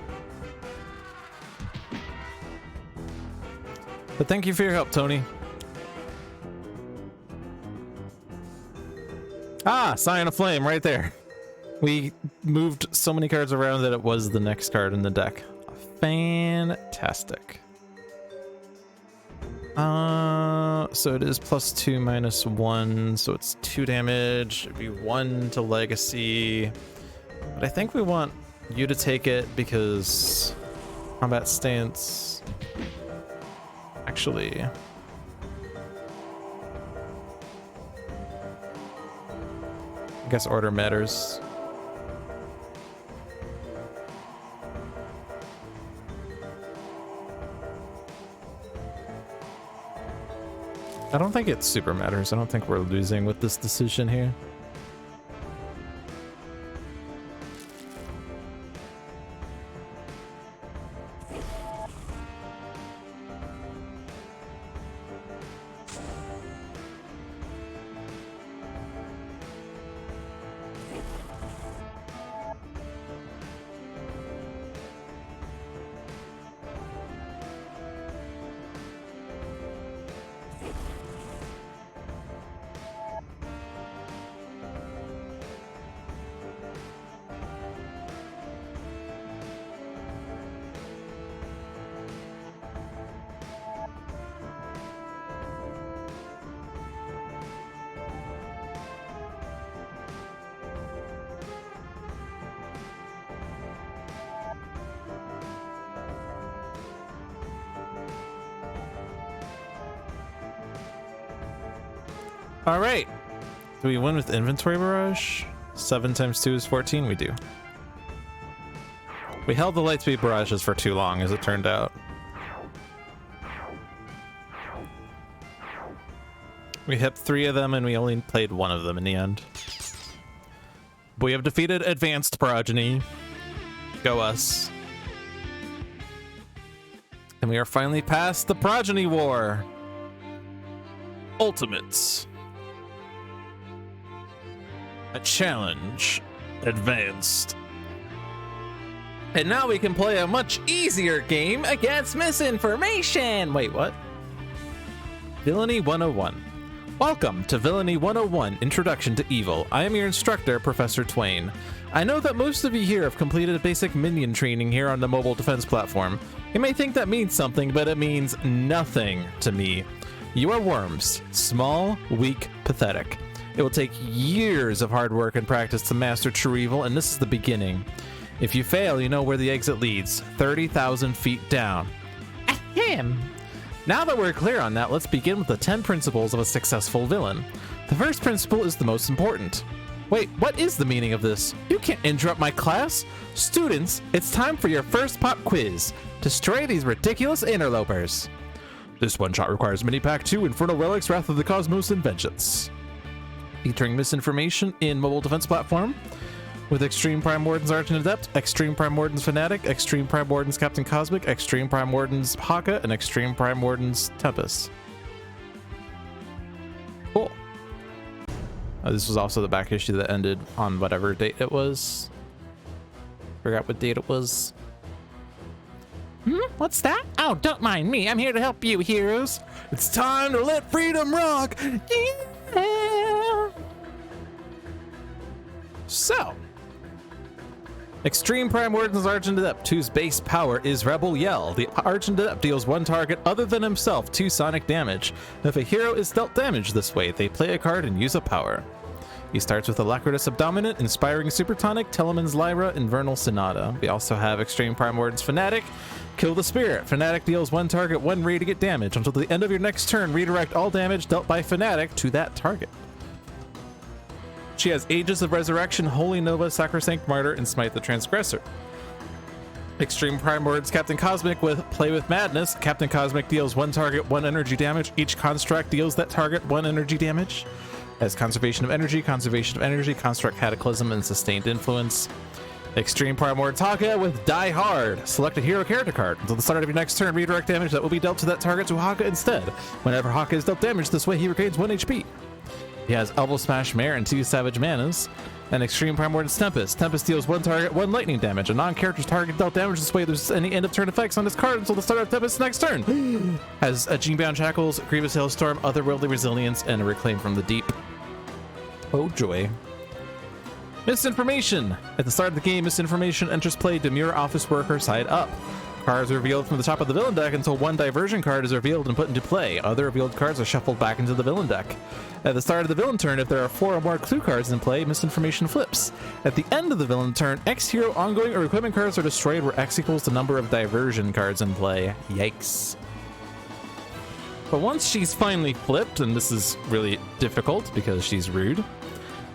But thank you for your help, Tony. Ah, Scion of Flame right there. We moved so many cards around that it was the next card in the deck. Fantastic. So it is +2 -1, so it's 2 damage. It'd be 1 to Legacy. But I think we want you to take it because combat stance. Actually, I guess order matters. I don't think it super matters. I don't think we're losing with this decision here. All right. Do we win with Inventory Barrage? 7 × 2 is 14. We do. We held the Lightspeed Barrages for too long, as it turned out. We hit 3 of them, and we only played 1 of them in the end. We have defeated Advanced Progeny. Go us. And we are finally past the Progeny War. Ultimates. A challenge advanced. And now we can play a much easier game against misinformation. Wait, what? Villainy 101. Welcome to Villainy 101, Introduction to Evil. I am your instructor, Professor Twain. I know that most of you here have completed basic minion training here on the mobile defense platform. You may think that means something, but it means nothing to me. You are worms. Small, weak, pathetic. It will take years of hard work and practice to master true evil, and this is the beginning. If you fail, you know where the exit leads. 30,000 feet down. Ahem. Now that we're clear on that, let's begin with the 10 principles of a successful villain. The first principle is the most important. Wait, what is the meaning of this? You can't interrupt my class. Students, it's time for your first pop quiz. Destroy these ridiculous interlopers. This one shot requires Mini Pack 2 Infernal Relics Wrath of the Cosmos and Vengeance. Featuring misinformation in mobile defense platform with Extreme Prime Wardens Argent Adept, Extreme Prime Wardens Fanatic, Extreme Prime Wardens Captain Cosmic, Extreme Prime Wardens Haka, and Extreme Prime Wardens Tempest. Cool. This was also the back issue that ended on whatever date it was. Forgot what date it was. Hmm? What's that? Oh, don't mind me. I'm here to help you, heroes. It's time to let freedom rock. Yeah. So, Extreme Prime Warden's Argent Adept, whose base power is Rebel Yell. The Argent Adept deals one target other than himself 2 sonic damage. If a hero is dealt damage this way, they play a card and use a power. He starts with Alacritus Abdominant, Inspiring Supertonic, Teleman's Lyra, Infernal Sonata. We also have Extreme Prime Warden's Fanatic, Kill the Spirit. Fanatic deals one target, 1 radiant damage. Until the end of your next turn, redirect all damage dealt by Fanatic to that target. She has Aegis of Resurrection, Holy Nova, Sacrosanct Martyr, and Smite the Transgressor. Extreme Prime Warden's Captain Cosmic with Play with Madness. Captain Cosmic deals one target, 1 energy damage. Each construct deals that target 1 energy damage. Has Conservation of Energy, Construct Cataclysm, and Sustained Influence. Extreme Prime Warden Taka with Die Hard. Select a hero character card. Until the start of your next turn, redirect damage that will be dealt to that target to Haka instead. Whenever Haka is dealt damage this way, he regains 1 HP. He has Elbow Smash Mare and 2 Savage Manas. And Extreme Prime Warden's Tempest. Tempest deals one target, 1 lightning damage. A non-character's target dealt damage this way, there's any end of turn effects on this card until the start of Tempest's next turn. Has a Genebound Shackles, Grievous Hailstorm, Otherworldly Resilience, and a Reclaim from the Deep. Oh joy. Misinformation. At the start of the game, Misinformation enters play Demure Office Worker side up. Cards are revealed from the top of the villain deck until 1 diversion card is revealed and put into play. Other revealed cards are shuffled back into the villain deck. At the start of the villain turn, if there are 4 or more clue cards in play, Misinformation flips. At the end of the villain turn, X hero ongoing or equipment cards are destroyed where X equals the number of diversion cards in play. Yikes. But once she's finally flipped, and this is really difficult because she's rude,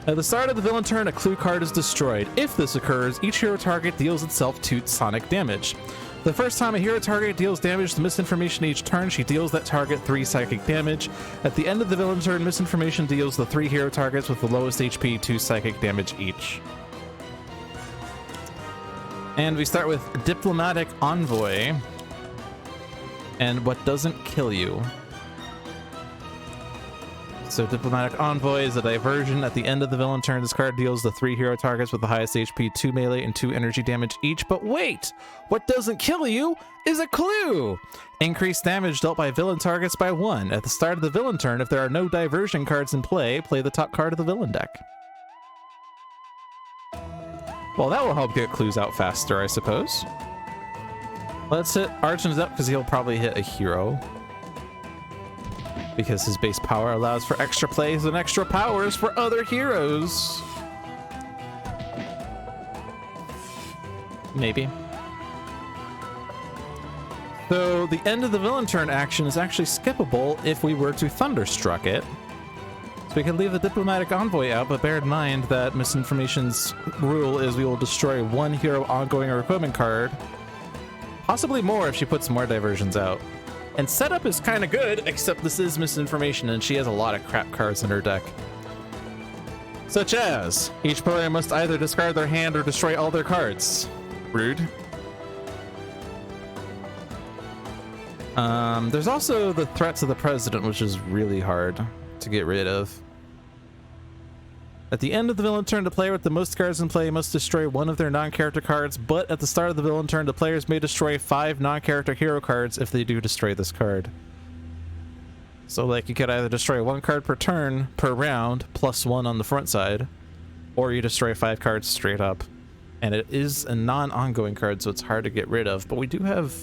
at the start of the villain turn, a clue card is destroyed. If this occurs, each hero target deals itself 2 sonic damage. The first time a hero target deals damage to Misinformation each turn, she deals that target 3 psychic damage. At the end of the villain turn, Misinformation deals the 3 hero targets with the lowest HP 2 psychic damage each. And we start with Diplomatic Envoy and What Doesn't Kill You. So Diplomatic Envoy is a diversion. At the end of the villain turn, this card deals the 3 hero targets with the highest HP 2 melee and 2 energy damage each. But wait! What Doesn't Kill You is a clue! Increase damage dealt by villain targets by 1. At the start of the villain turn, if there are no diversion cards in play, play the top card of the villain deck. Well, that will help get clues out faster, I suppose. Let's hit Argent Adept because he'll probably hit a hero, because his base power allows for extra plays and extra powers for other heroes. Maybe. So the end of the villain turn action is actually skippable if we were to Thunderstruck it. So we can leave the Diplomatic Envoy out, but bear in mind that Misinformation's rule is we will destroy 1 hero ongoing or equipment card. Possibly more if she puts more diversions out. And setup is kind of good, except this is Misinformation and she has a lot of crap cards in her deck. Such as, each player must either discard their hand or destroy all their cards. Rude. There's also the threat to the president, which is really hard to get rid of. At the end of the villain turn, the player with the most cards in play must destroy 1 of their non-character cards, but at the start of the villain turn, the players may destroy 5 non-character hero cards if they do destroy this card. So like you could either destroy 1 card per turn, per round, plus 1 on the front side, or you destroy 5 cards straight up. And it is a non-ongoing card, so it's hard to get rid of, but we do have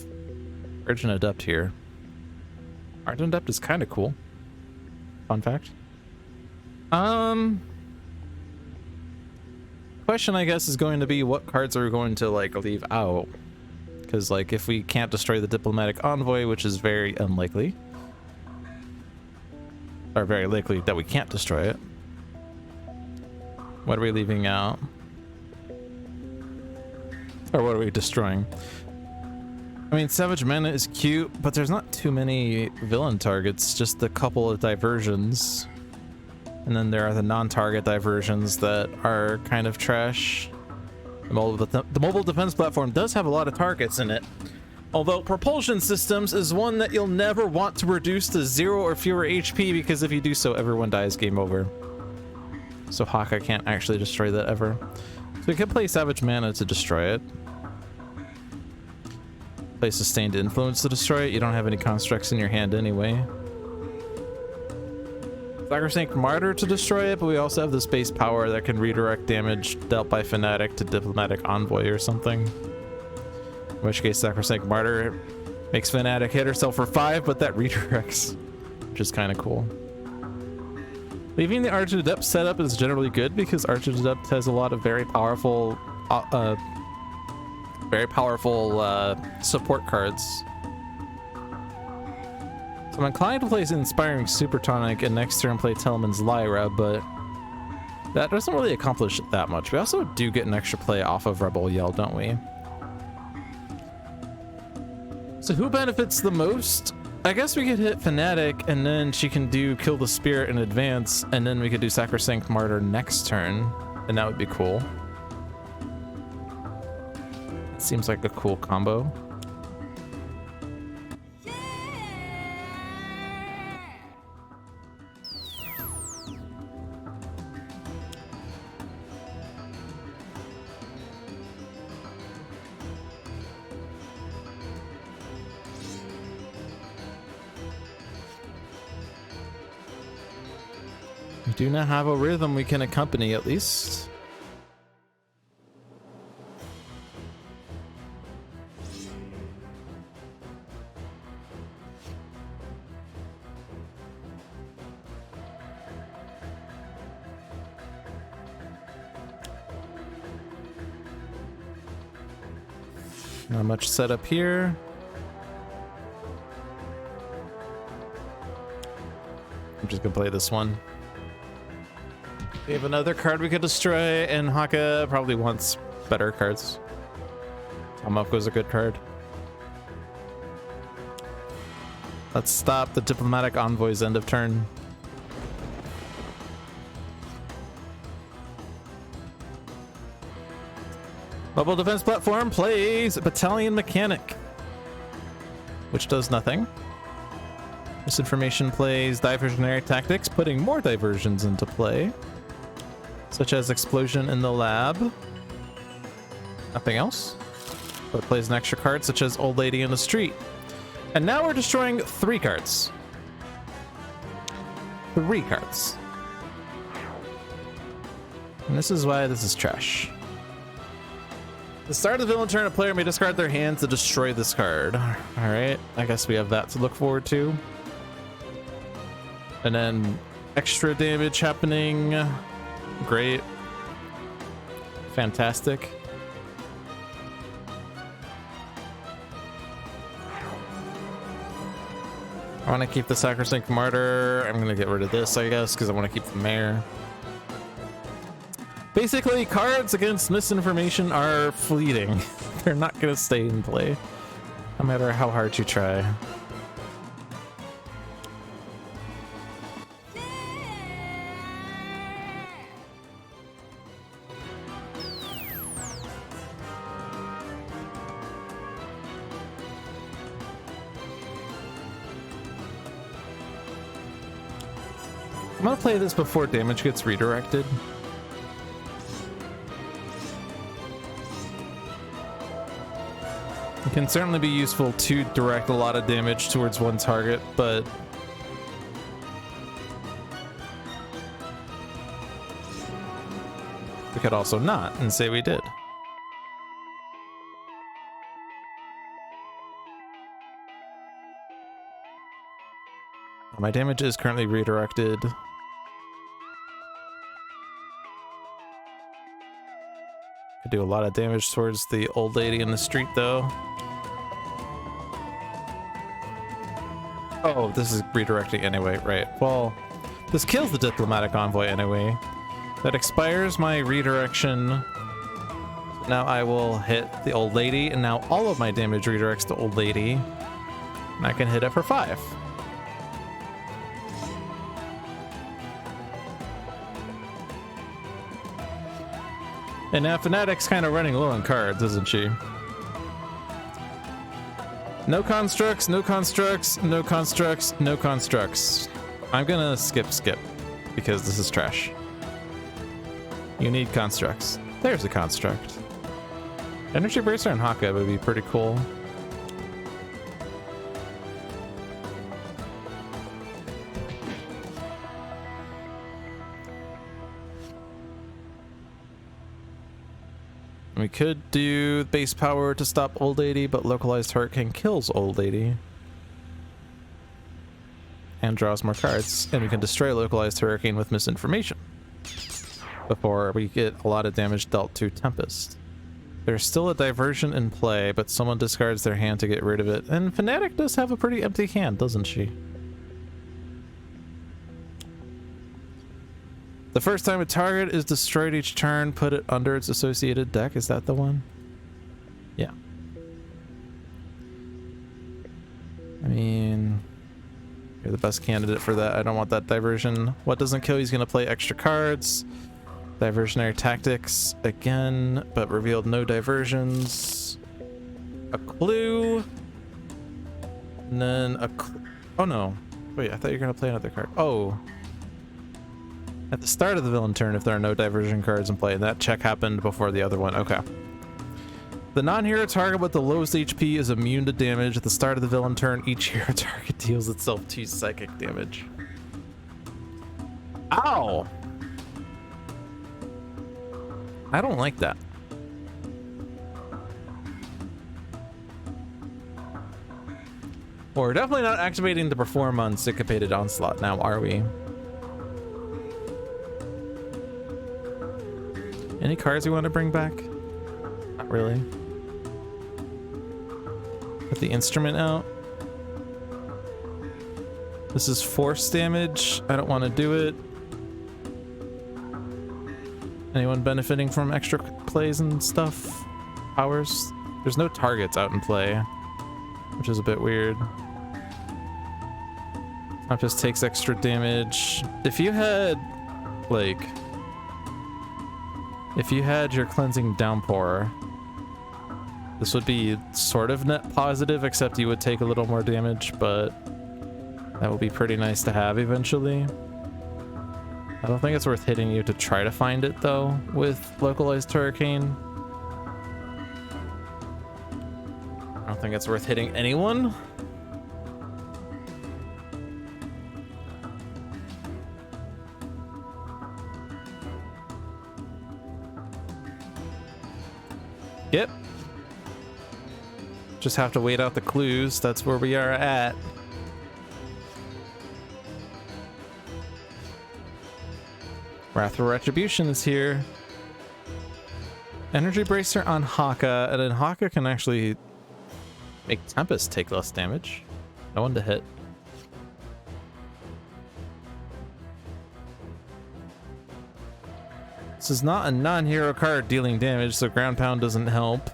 Argent Adept here. Argent Adept is kind of cool. Fun fact. Question, I guess, is going to be what cards are we going to like leave out, because like if we can't destroy the Diplomatic Envoy, which is very unlikely, or very likely that we can't destroy it, what are we leaving out, or what are we destroying? I mean, Savage Mana is cute, but there's not too many villain targets, just a couple of diversions. And then there are the non-target diversions that are kind of trash. The mobile defense platform does have a lot of targets in it. Although Propulsion Systems is one that you'll never want to reduce to 0 or fewer HP, because if you do so, everyone dies, game over. So Haka can't actually destroy that ever. So we can play Savage Mana to destroy it. Play Sustained Influence to destroy it. You don't have any constructs in your hand anyway. Sacrosanct Martyr to destroy it, but we also have this base power that can redirect damage dealt by Fanatic to Diplomatic Envoy or something. In which case Sacrosanct Martyr makes Fanatic hit herself for 5, but that redirects, which is kind of cool. Leaving the Arch Adept setup is generally good because Arch Adept has a lot of very powerful support cards. So I'm inclined to play Inspiring Supertonic and next turn play Teleman's Lyra, but that doesn't really accomplish that much. We also do get an extra play off of Rebel Yell, don't we? So who benefits the most? I guess we could hit Fanatic and then she can do Kill the Spirit in advance, and then we could do Sacrosanct Martyr next turn, and that would be cool. It seems like a cool combo. We do not have a rhythm we can accompany, at least. Not much setup here. I'm just gonna play this one. We have another card we could destroy, and Haka probably wants better cards. Tomoko is a good card. Let's stop the Diplomatic Envoy's end of turn. Mobile Defense Platform plays Battalion Mechanic, which does nothing. Misinformation plays Diversionary Tactics, putting more diversions into play, such as Explosion in the Lab. Nothing else. But it plays an extra card, such as Old Lady in the Street. And now we're destroying 3 cards. 3 cards. And this is why this is trash. The start of the villain turn, a player may discard their hand to destroy this card. Alright, I guess we have that to look forward to. And then extra damage happening. Great. Fantastic. I want to keep the Sacrosanct Martyr. I'm going to get rid of this, I guess, because I want to keep the Mayor. Basically, cards against Misinformation are fleeting. They're not going to stay in play, no matter how hard you try. I'm gonna play this before damage gets redirected. It can certainly be useful to direct a lot of damage towards one target, but we could also not and say we did. My damage is currently redirected. Could do a lot of damage towards the Old Lady in the Street, though. Oh, this is redirecting anyway, right. Well, this kills the Diplomatic Envoy anyway. That expires my redirection. Now I will hit the Old Lady, and now all of my damage redirects to Old Lady. And I can hit it for 5. And now Fanatic's kind of running low on cards, isn't she? No constructs, no constructs, no constructs, no constructs. I'm gonna skip, because this is trash. You need constructs. There's a construct. Energy Bracer and Haka would be pretty cool. We could do base power to stop Old Lady, but localized hurricane kills Old Lady. And draws more cards. And we can destroy localized hurricane with misinformation before we get a lot of damage dealt to Tempest. There's still a diversion in play, but someone discards their hand to get rid of it. And Fnatic does have a pretty empty hand, doesn't she? The first time a target is destroyed each turn, put it under its associated deck. Is that the one? Yeah. I mean, you're the best candidate for that. I don't want that diversion. What doesn't kill you is going to play extra cards. Diversionary tactics again, but revealed no diversions. A clue. And then a oh no. Wait, I thought you were going to play another card. Oh. At the start of the villain turn, if there are no diversion cards in play, and that check happened before the other one. Okay. The non-hero target with the lowest HP is immune to damage. At the start of the villain turn, each hero target deals itself 2 psychic damage. Ow! I don't like that. We're definitely not activating the perform on Syncopated Onslaught now, are we? Any cards we want to bring back? Not really. Put the instrument out. This is force damage. I don't want to do it. Anyone benefiting from extra plays and stuff? Powers? There's no targets out in play, which is a bit weird. That just takes extra damage. If you had, like... If you had your Cleansing Downpour, this would be sort of net positive, except you would take a little more damage, but that would be pretty nice to have eventually. I don't think it's worth hitting you to try to find it, though, with Localized Hurricane. I don't think it's worth hitting anyone. Yep. Just have to wait out the clues. That's where we are at. Wrathful Retribution is here. Energy Bracer on Haka, and then Haka can actually make Tempest take less damage. No one to hit. This is not a non-hero card dealing damage, so Ground Pound doesn't help.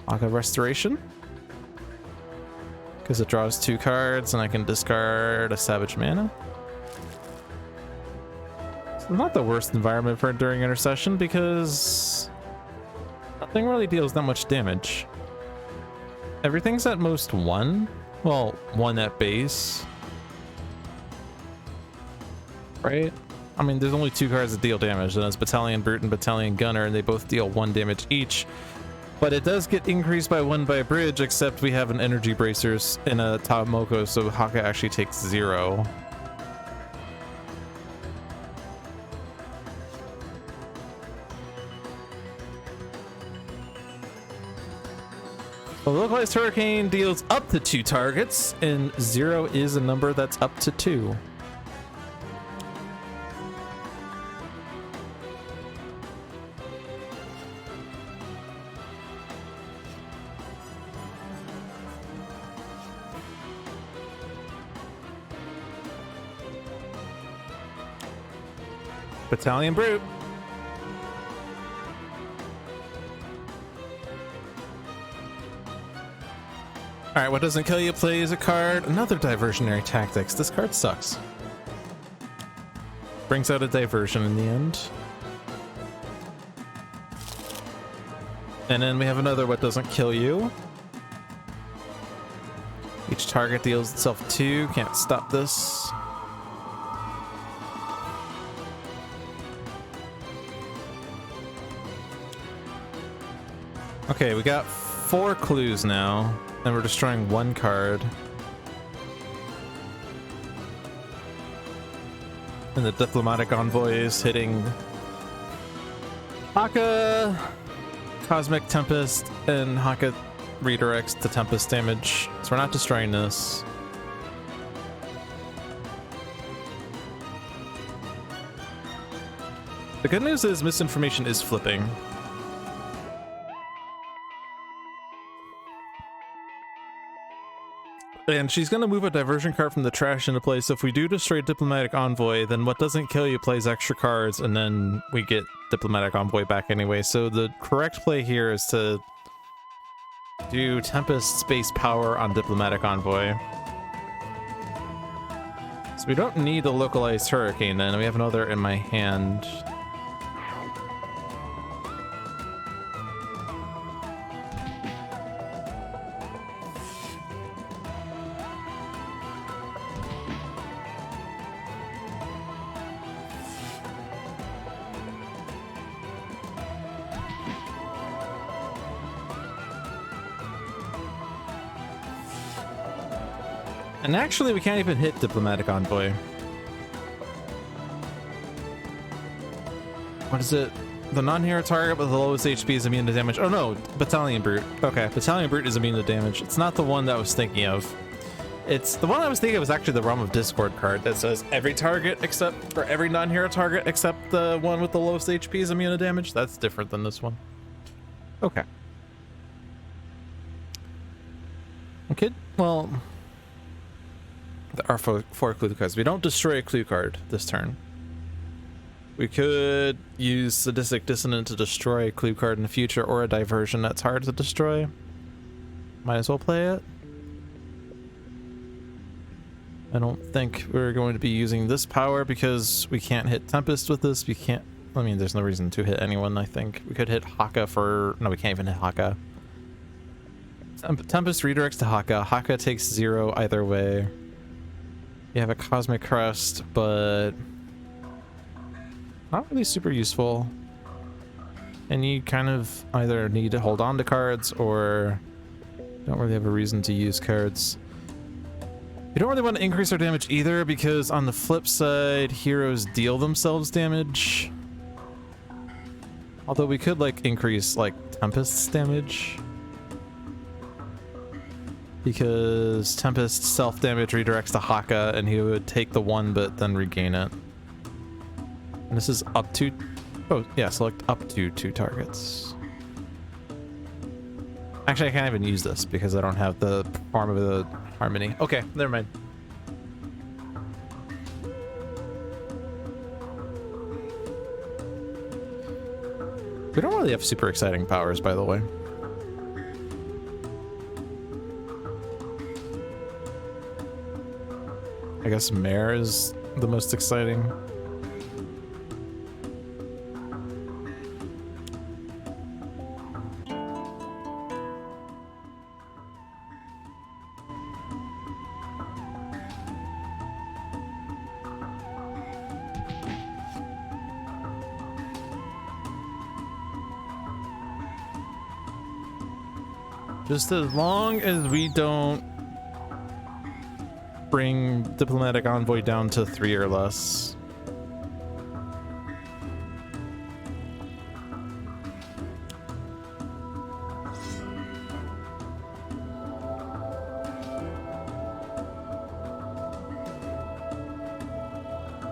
Haka Restoration. Because it draws 2 cards, and I can discard a Savage Mana. It's not the worst environment for Enduring Intercession, because nothing really deals that much damage. Everything's at most 1. Well, 1 at base. Right? I mean, there's only 2 cards that deal damage, and it's Battalion Brute and Battalion Gunner, and they both deal 1 damage each. But it does get increased by 1 by Bridge, except we have an Energy Bracers in a Tamoko, so Haka actually takes 0. The Localized Hurricane deals up to 2 targets, and 0 is a number that's up to 2. Battalion Brute. Alright, what doesn't kill you plays a card. Another Diversionary Tactics. This card sucks. Brings out a diversion in the end. And then we have another what doesn't kill you. Each target deals itself 2. Can't stop this. Okay, we got 4 clues now, and we're destroying 1 card. And the Diplomatic Envoy is hitting Haka, Cosmic Tempest, and Haka redirects to Tempest damage, so we're not destroying this. The good news is misinformation is flipping. And she's going to move a diversion card from the trash into play, so if we do destroy Diplomatic Envoy, then what doesn't kill you plays extra cards, and then we get Diplomatic Envoy back anyway. So the correct play here is to do Tempest Space Power on Diplomatic Envoy. So we don't need a localized Hurricane then, we have another in my hand. And actually, we can't even hit Diplomatic Envoy. What is it? The non-hero target with the lowest HP is immune to damage. Oh no, Battalion Brute. Okay, Battalion Brute is immune to damage. It's not the one that I was thinking of. It's the one I was thinking of was actually the Realm of Discord card that says every target except for every non-hero target except the one with the lowest HP is immune to damage. That's different than this one. Okay. Okay, well, there are four clue cards. We don't destroy a clue card this turn. We could use Sadistic Dissonant to destroy a clue card in the future, or a diversion that's hard to destroy. Might as well play it. I don't think we're going to be using this power because we can't hit Tempest with this. We can't, I mean, there's no reason to hit anyone, I think. We could hit Haka for, no, we can't even hit Haka. Tempest redirects to Haka. Haka takes 0 either way. You have a Cosmic Crest, but not really super useful. And you kind of either need to hold on to cards or don't really have a reason to use cards. We don't really want to increase our damage either, because on the flip side, heroes deal themselves damage. Although we could like increase like Tempest's damage, because Tempest self-damage redirects to Haka and he would take the 1 but then regain it. And this is up to, oh yeah, select up to 2 targets. Actually, I can't even use this because I don't have the form of the harmony. Okay, never mind. We don't really have super exciting powers, by the way. I guess Mare is the most exciting. Just as long as we don't bring Diplomatic Envoy down to 3 or less.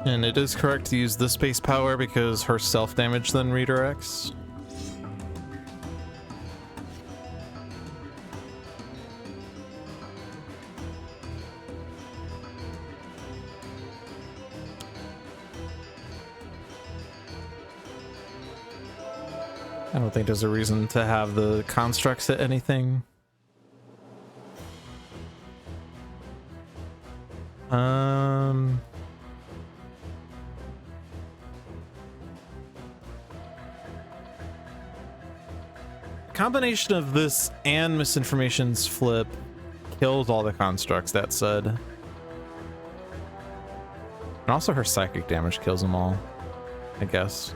And it is correct to use this space power because her self-damage then redirects. I don't think there's a reason to have the constructs hit anything. Combination of this and Misinformation's flip kills all the constructs, that said. And also her psychic damage kills them all, I guess.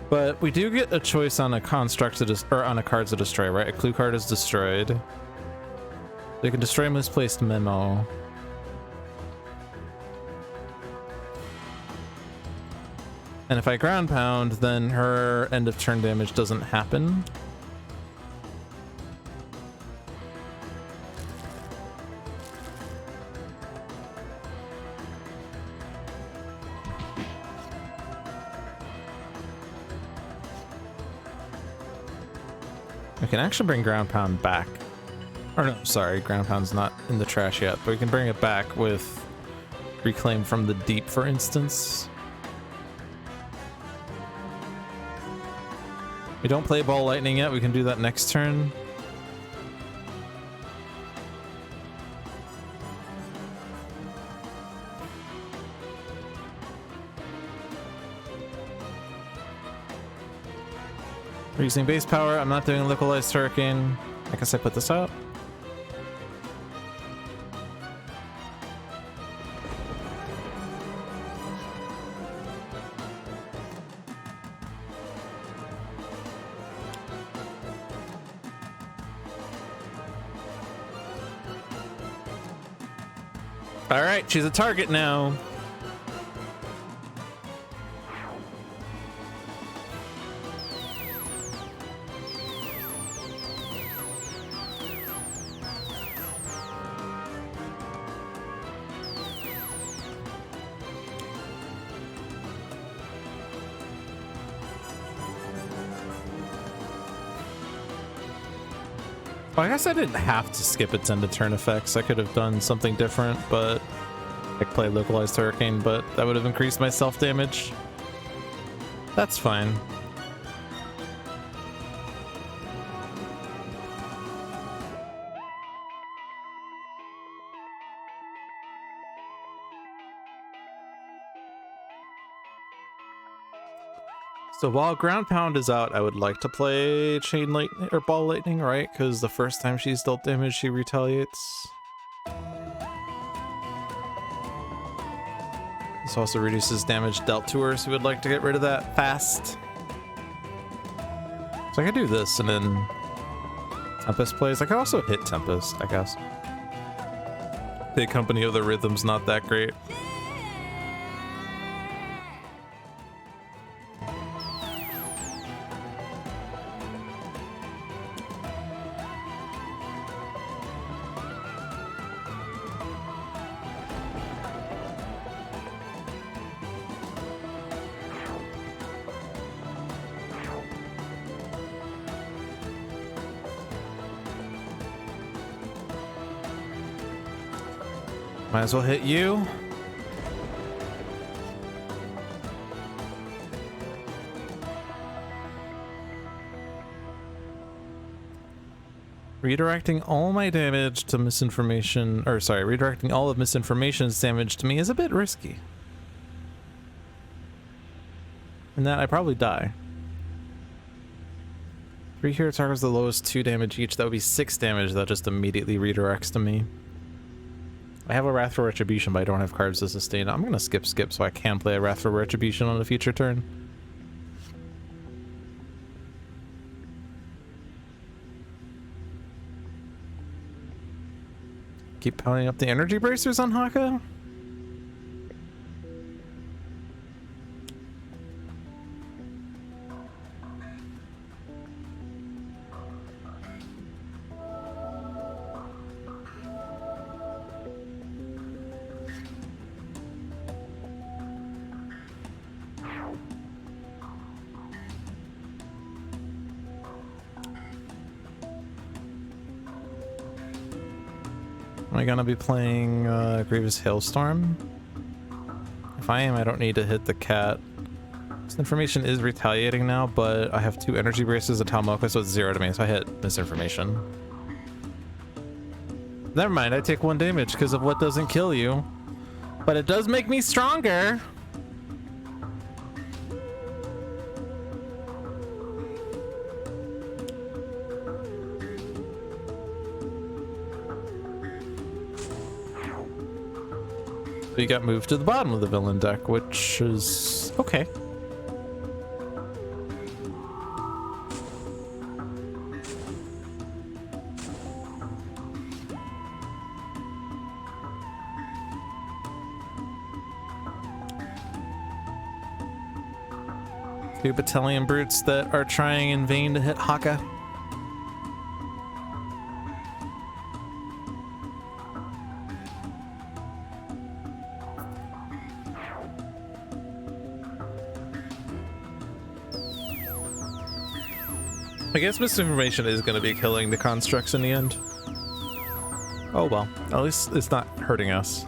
But we do get a choice on a construct to or on a card to destroy, right? A clue card is destroyed. They can destroy Misplaced Memo. And if I ground pound, then her end of turn damage doesn't happen. We can actually bring ground pound back. Or no, sorry, ground pound's not in the trash yet, but we can bring it back with reclaim from the deep, for instance. We don't play ball lightning yet, we can do that next turn. We're using base power, I'm not doing localized hurricane. I guess I put this out. All right, she's a target now. Well, I guess I didn't have to skip its end of turn effects. I could have done something different, but I could play localized hurricane, but that would have increased my self damage. That's fine. So while ground pound is out, I would like to play chain lightning or ball lightning, right? Because the first time she's dealt damage, she retaliates. This also reduces damage dealt to her, so we would like to get rid of that fast. So I could do this, and then Tempest plays. I could also hit Tempest, I guess. The Company of the Rhythm's not that great. Might as well hit you. Redirecting all my damage to misinformation, or sorry, redirecting all of misinformation's damage to me is a bit risky. In that I probably die. 3 hero targets the lowest 2 damage each. That would be 6 damage that just immediately redirects to me. I have a Wrathful Retribution, but I don't have cards to sustain. I'm gonna skip so I can play a Wrathful Retribution on a future turn. Keep pounding up the energy bracers on Haka. Am I gonna be playing Grievous Hailstorm? If I am, I don't need to hit the cat. This information is retaliating now, but I have 2 energy braces and Talmoka, so it's 0 to me, so I hit misinformation. Never mind, I take 1 damage because of what doesn't kill you. But it does make me stronger! We got moved to the bottom of the villain deck, which is okay. Two battalion brutes that are trying in vain to hit Haka. I guess misinformation is going to be killing the constructs in the end. Oh well, at least it's not hurting us.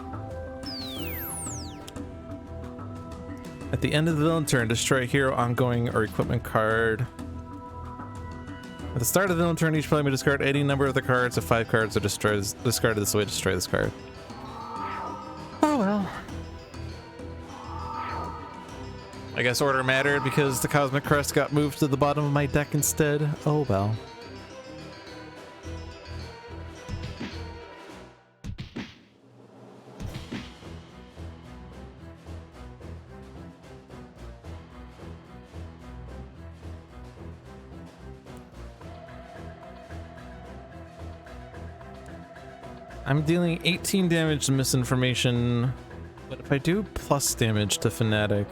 At the end of the villain turn, destroy a hero, ongoing, or equipment card. At the start of the villain turn, each player may discard any number of the cards. If 5 cards are discarded this way, destroy this card. Oh well. I guess order mattered because the Cosmic Crest got moved to the bottom of my deck instead. Oh well. I'm dealing 18 damage to misinformation, but if I do plus damage to Fanatic,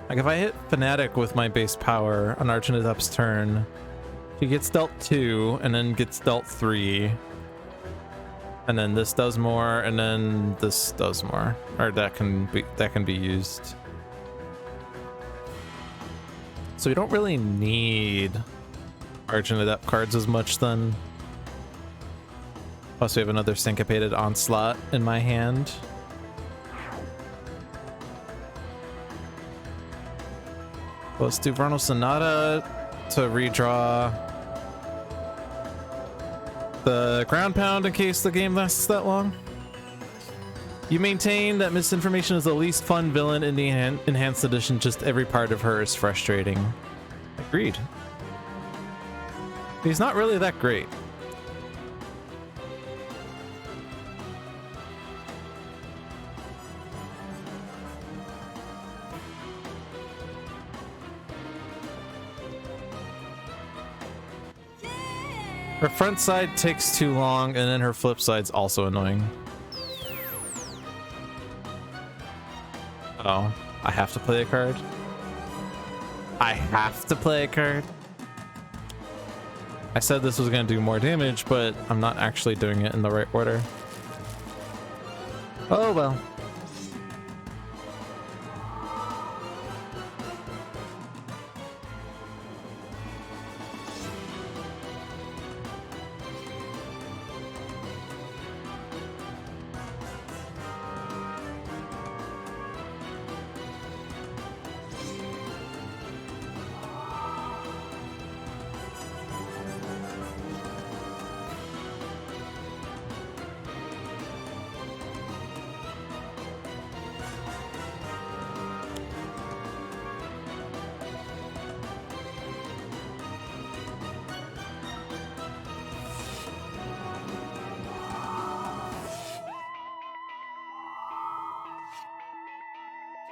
like if I hit Fanatic with my base power on Archanidup's turn, he gets dealt 2 and then gets dealt 3. And then this does more, and then this does more. Or that can be used. So we don't really need Archanidup cards as much then. Plus we have another Syncopated Onslaught in my hand. Let's do Vernal Sonata to redraw the Ground Pound in case the game lasts that long. You maintain that misinformation is the least fun villain in the Enhanced Edition, just every part of her is frustrating. Agreed. He's not really that great. Her front side takes too long, and then her flip side's also annoying. Oh, I have to play a card? I have to play a card? I said this was going to do more damage, but I'm not actually doing it in the right order. Oh well.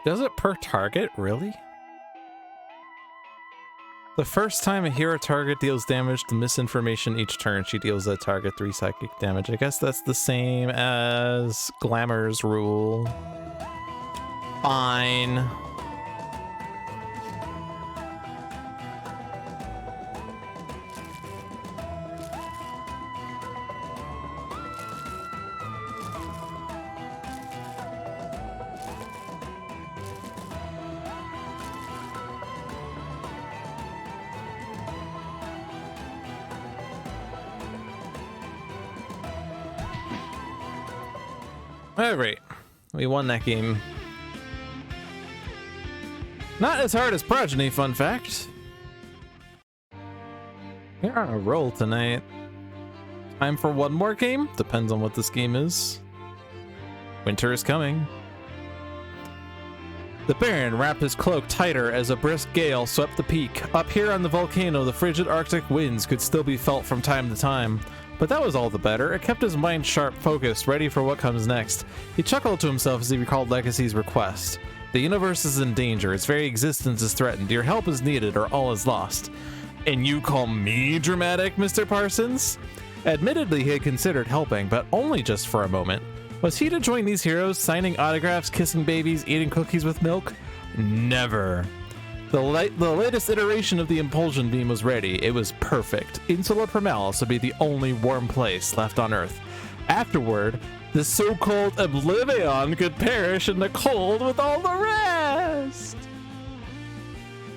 Does it per target, really? The first time a hero target deals damage to misinformation each turn, she deals that target 3 psychic damage. I guess that's the same as Glamour's rule. Fine. Alright, we won that game. Not as hard as Progeny, fun fact. We're on a roll tonight. Time for one more game? Depends on what this game is. Winter is coming. The Baron wrapped his cloak tighter as a brisk gale swept the peak. Up here on the volcano, the frigid Arctic winds could still be felt from time to time. But that was all the better. It kept his mind sharp, focused, ready for what comes next. He chuckled to himself as he recalled Legacy's request. The universe is in danger. Its very existence is threatened. Your help is needed or all is lost. And you call me dramatic, Mr. Parsons? Admittedly, he had considered helping, but only just for a moment. Was he to join these heroes, signing autographs, kissing babies, eating cookies with milk? Never. The latest iteration of the Impulsion Beam was ready. It was perfect. Insular Primalis would be the only warm place left on Earth. Afterward, the so-called Oblivion could perish in the cold with all the rest.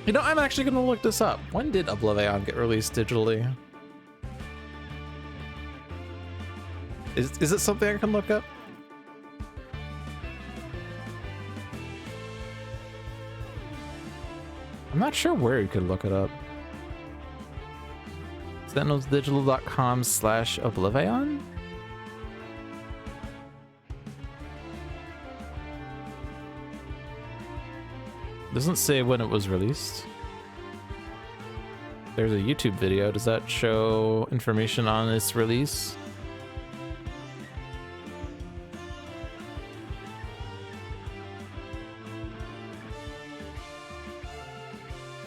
You know, I'm actually going to look this up. When did Oblivion get released digitally? Is it something I can look up? I'm not sure where you could look it up. sentinelsdigital.com/Oblivion? Doesn't say when it was released. There's a YouTube video. Does that show information on its release?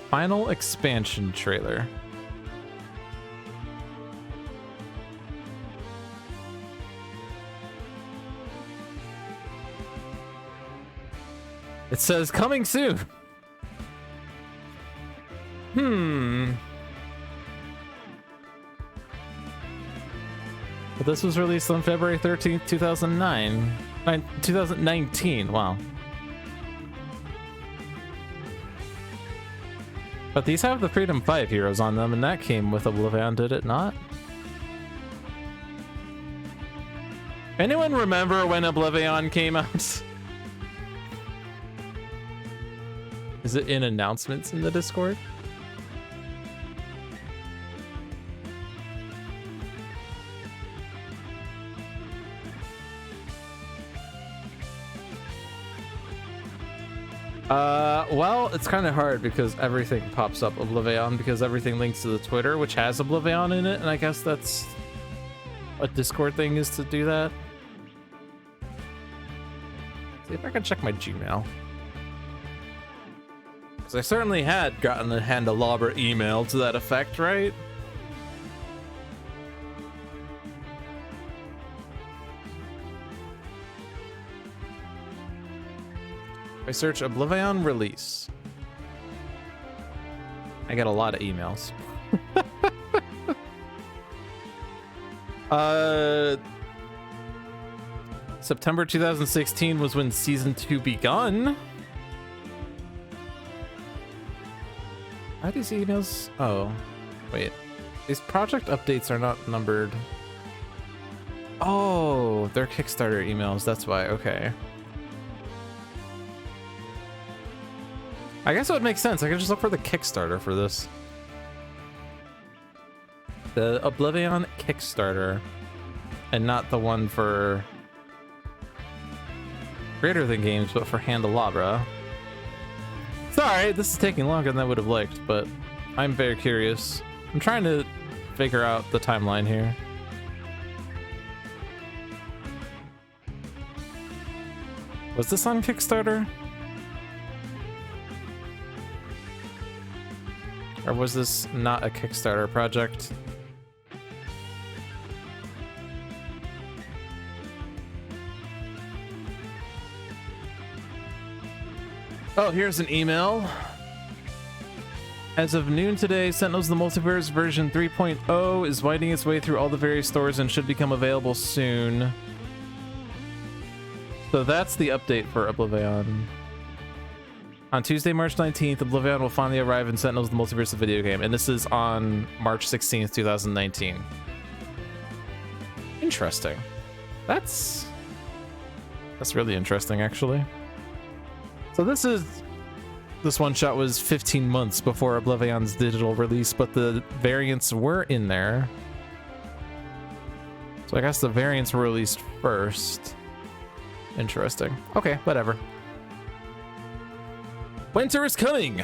Final expansion trailer. It says coming soon. But this was released on February 13th, 2019. Wow. But these have the Freedom 5 heroes on them, and that came with Oblivion, did it not? Anyone remember when Oblivion came out? Is it in announcements in the Discord? Well, it's kind of hard because everything pops up Oblivion because everything links to the Twitter, which has Oblivion in it, and I guess that's what Discord thing is to do that. See if I can check my Gmail. Because I certainly had gotten a Handelabra email to that effect, right? I search Oblivion release. I get a lot of emails. September 2016 was when season 2 begun. Are these emails? Oh, wait. These project updates are not numbered. Oh, they're Kickstarter emails. That's why. Okay. I guess it would make sense. I could just look for the Kickstarter for this. The Oblivion Kickstarter. And not the one for Greater Than Games, but for Handelabra. Sorry, this is taking longer than I would have liked, but I'm very curious. I'm trying to figure out the timeline here. Was this on Kickstarter? Or was this not a Kickstarter project? Oh, here's an email. As of noon today, Sentinels of the Multiverse version 3.0 is winding its way through all the various stores and should become available soon. So that's the update for Oblivion. On Tuesday, March 19th, Oblivion will finally arrive in Sentinels of the Multiverse, the video game, and this is on March 16th, 2019. Interesting. That's really interesting, actually. So this one shot was 15 months before Oblivion's digital release, but the variants were in there. So I guess the variants were released first. Interesting. Okay, whatever. Winter is coming!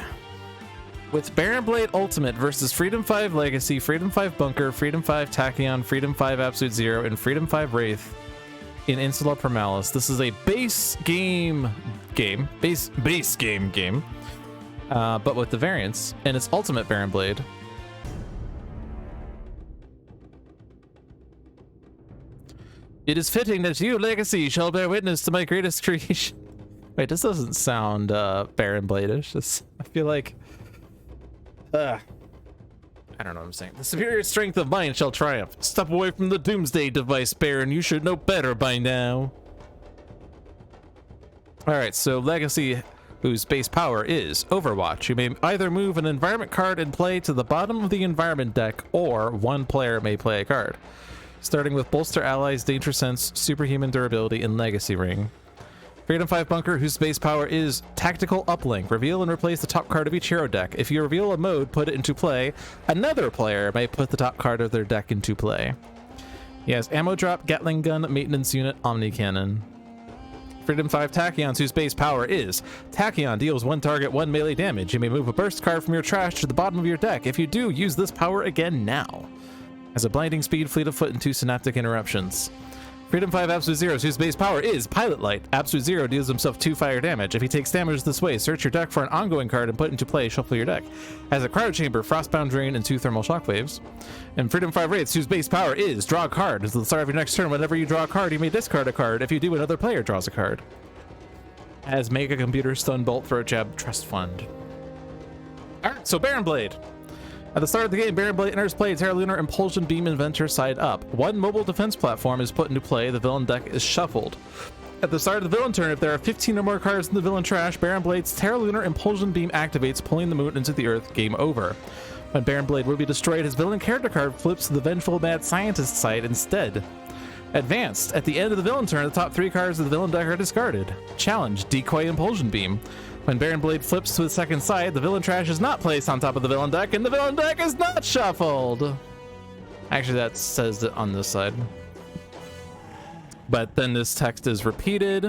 With Baron Blade Ultimate versus Freedom 5 Legacy, Freedom 5 Bunker, Freedom 5 Tachyon, Freedom 5 Absolute Zero, and Freedom 5 Wraith in Insular Primalis. This is a base game, but with the variants, and it's Ultimate Baron Blade. It is fitting that you, Legacy, shall bear witness to my greatest creation. Wait, this doesn't sound Baron Blade-ish. I feel like I don't know what I'm saying. The superior strength of mine shall triumph. Step away from the doomsday device, Baron. You should know better by now. Alright, so Legacy, whose base power is Overwatch. You may either move an environment card in play to the bottom of the environment deck, or one player may play a card. Starting with Bolster Allies, Danger Sense, Superhuman Durability, and Legacy Ring. Freedom 5 Bunker, whose base power is Tactical Uplink. Reveal and replace the top card of each hero deck. If you reveal a mode, put it into play. Another player may put the top card of their deck into play. He has Ammo Drop, Gatling Gun, Maintenance Unit, Omni Cannon. Freedom 5 Tachyon, whose base power is Tachyon deals one target 1 melee damage. You may move a burst card from your trash to the bottom of your deck. If you do, use this power again now. Has a blinding speed, fleet of foot, and 2 synaptic interruptions. Freedom 5 Absolute Zero, whose base power is Pilot Light. Absolute Zero deals himself 2 fire damage. If he takes damage this way, search your deck for an ongoing card and put into play, shuffle your deck. Has a Cryo Chamber, Frostbound Drain, and 2 Thermal Shockwaves. And Freedom 5 Wraiths, whose base power is Draw a Card. At the start of your next turn, whenever you draw a card, you may discard a card. If you do, another player draws a card. Has Mega Computer, Stun Bolt, Throat Jab, Trust Fund. Alright, so Baron Blade. At the start of the game, Baron Blade enters play. Terra Lunar Impulsion Beam Inventor side up. One mobile defense platform is put into play. The villain deck is shuffled. At the start of the villain turn, if there are 15 or more cards in the villain trash, Baron Blade's Terra Lunar Impulsion Beam activates, pulling the moon into the earth. Game over. When Baron Blade will be destroyed, his villain character card flips to the Vengeful Mad Scientist side instead. Advanced. At the end of the villain turn, the top 3 cards of the villain deck are discarded. Challenge. Decoy Impulsion Beam. When Baron Blade flips to the second side, the villain trash is not placed on top of the villain deck, and the villain deck is not shuffled. Actually, that says it on this side. But then this text is repeated,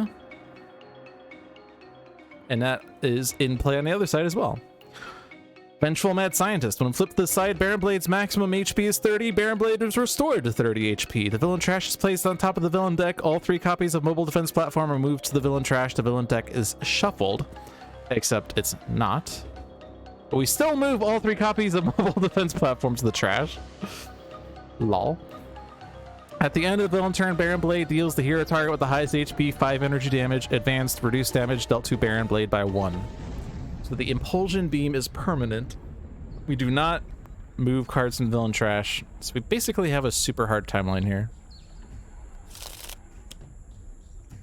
and that is in play on the other side as well. Vengeful Mad Scientist. When flipped to the side, Baron Blade's maximum HP is 30. Baron Blade is restored to 30 HP. The villain trash is placed on top of the villain deck. All 3 copies of Mobile Defense Platform are moved to the villain trash. The villain deck is shuffled. Except it's not. But we still move all 3 copies of Mobile Defense Platform to the trash. Lol. At the end of the villain turn, Baron Blade deals the hero target with the highest HP 5 energy damage. Advanced, reduced damage dealt to Baron Blade by 1. So the Impulsion Beam is permanent. We do not move cards in villain trash. So we basically have a super hard timeline here.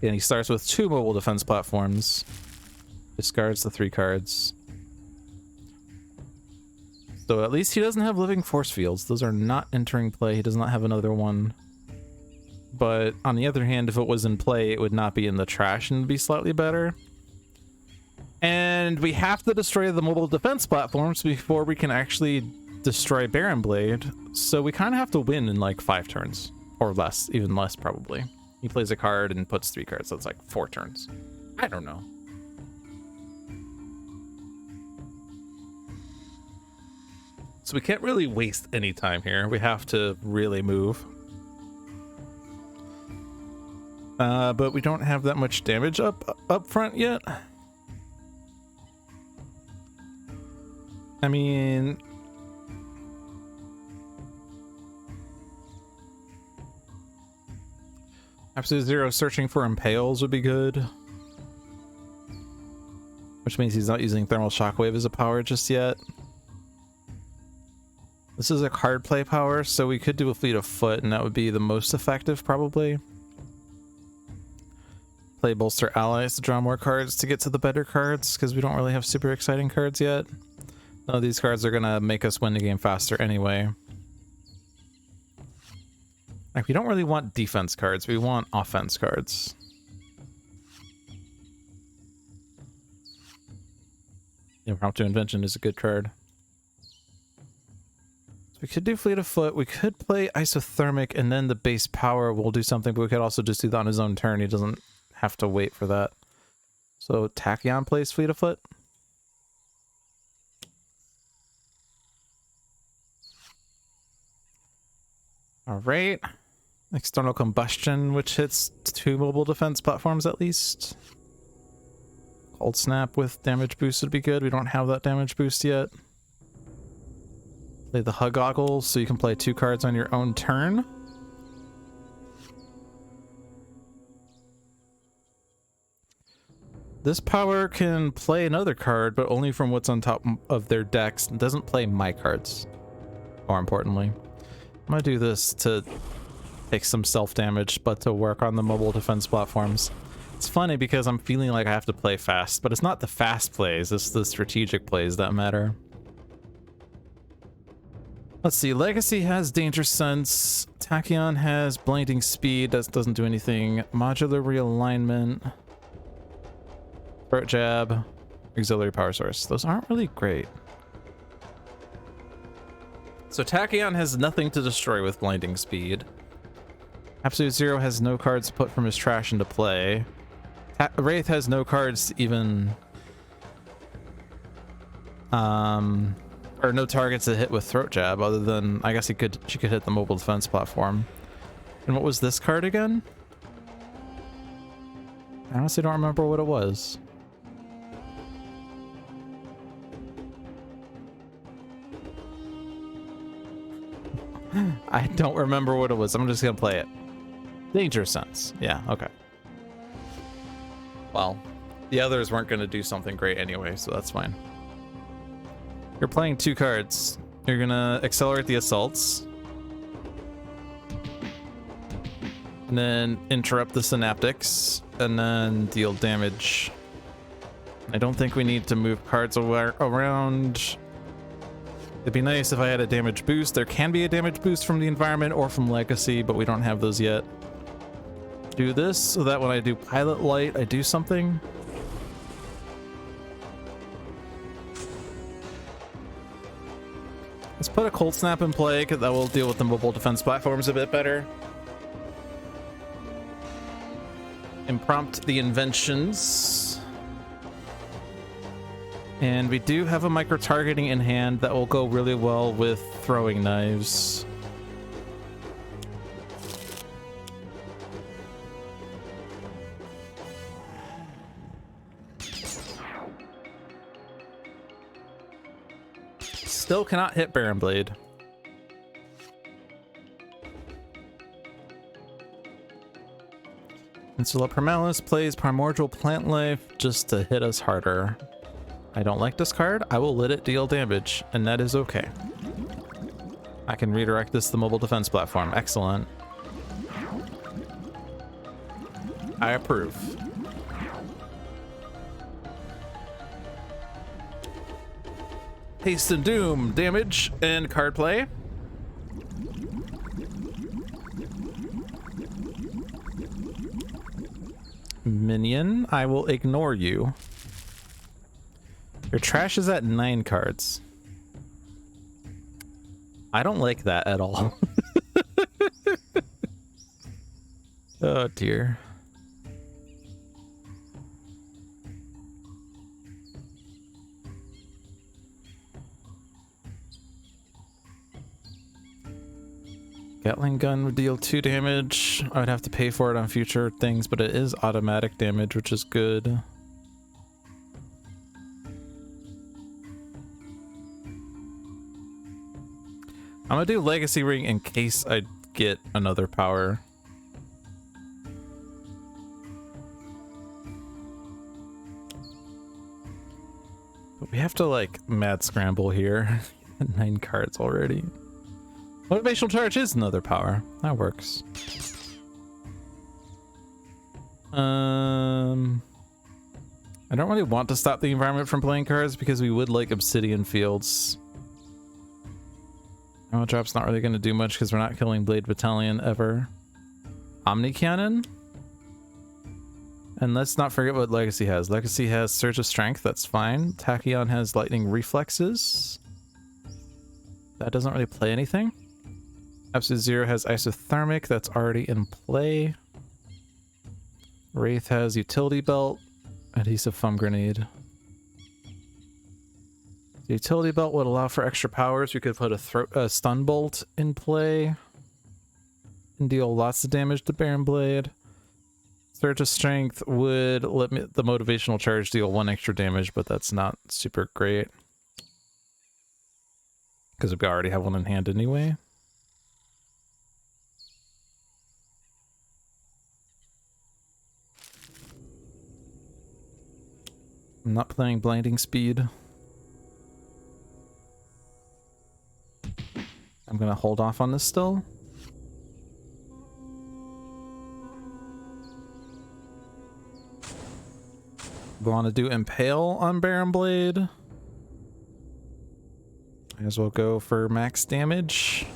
And he starts with 2 Mobile Defense Platforms. Discards the 3 cards. So at least he doesn't have Living Force Fields. Those are not entering play. He does not have another one. But on the other hand, if it was in play, it would not be in the trash and be slightly better. And we have to destroy the Mobile Defense Platforms before we can actually destroy Baron Blade. So we kind of have to win in like 5 turns. Or less. Even less, probably. He plays a card and puts 3 cards. So it's like 4 turns. I don't know. So we can't really waste any time here. We have to really move. But we don't have that much damage up front yet. I mean... Absolute Zero searching for Impales would be good. Which means he's not using Thermal Shockwave as a power just yet. This is a card play power, so we could do a Fleet of Foot, and that would be the most effective, probably. Play Bolster Allies to draw more cards to get to the better cards, because we don't really have super exciting cards yet. None of these cards are going to make us win the game faster anyway. Like, we don't really want defense cards, we want offense cards. Impromptu Invention is a good card. We could do Fleet of Foot, we could play Isothermic, and then the base power will do something, but we could also just do that on his own turn. He doesn't have to wait for that. So Tachyon plays Fleet of Foot. Alright. External Combustion, which hits 2 Mobile Defense Platforms at least. Cold Snap with damage boost would be good. We don't have that damage boost yet. Play the Hug Goggles, so you can play 2 cards on your own turn. This power can play another card, but only from what's on top of their decks. It doesn't play my cards, more importantly. I'm gonna do this to take some self-damage, but to work on the mobile defense platforms. It's funny because I'm feeling like I have to play fast, but it's not the fast plays, it's the strategic plays that matter. Let's see, Legacy has Danger Sense, Tachyon has Blinding Speed, that doesn't do anything, Modular Realignment, Throat Jab, Auxiliary Power Source. Those aren't really great. So Tachyon has nothing to destroy with Blinding Speed. Absolute Zero has no cards to put from his trash into play. Wraith has no cards to even... or no targets to hit with Throat Jab, other than, I guess she could hit the mobile defense platform. And what was this card again? I honestly don't remember what it was. I don't remember what it was. I'm just gonna play it. Danger Sense. Yeah, okay. Well, the others weren't gonna do something great anyway, so that's fine. You're playing 2 cards. You're gonna accelerate the assaults. And then interrupt the synaptics. And then deal damage. I don't think we need to move cards around. It'd be nice if I had a damage boost. There can be a damage boost from the environment or from Legacy, but we don't have those yet. Do this so that when I do Pilot Light, I do something. Let's put a Cold Snap in play, because that will deal with the mobile defense platforms a bit better. Imprompt the inventions. And we do have a micro-targeting in hand that will go really well with throwing knives. Still cannot hit Baron Blade. Insula Primalis plays Primordial Plant Life just to hit us harder. I don't like this card. I will let it deal damage, and that is okay. I can redirect this to the mobile defense platform. Excellent. I approve. Haste and Doom, damage, and card play. Minion, I will ignore you. Your trash is at 9 cards. I don't like that at all. Oh dear. Gatling gun would deal 2 damage. I would have to pay for it on future things, but it is automatic damage, which is good. I'm gonna do Legacy Ring in case I get another power. But we have to like mad scramble here. 9 cards already. Motivational Charge is another power. That works. I don't really want to stop the environment from playing cards because we would like Obsidian Fields. Ammo Drop's not really going to do much because we're not killing Blade Battalion ever. Omni Cannon? And let's not forget what Legacy has. Legacy has Surge of Strength, that's fine. Tachyon has Lightning Reflexes. That doesn't really play anything. Absolute Zero has Isothermic, that's already in play. Wraith has Utility Belt, Adhesive Foam Grenade. The Utility Belt would allow for extra powers. We could put a Stun Bolt in play and deal lots of damage to Baron Blade. Surge of Strength would let the Motivational Charge deal 1 extra damage, but that's not super great because we already have one in hand anyway. I'm not playing blinding speed. I'm gonna hold off on this still. We want to do Impale on Baron Blade. Might as well go for max damage.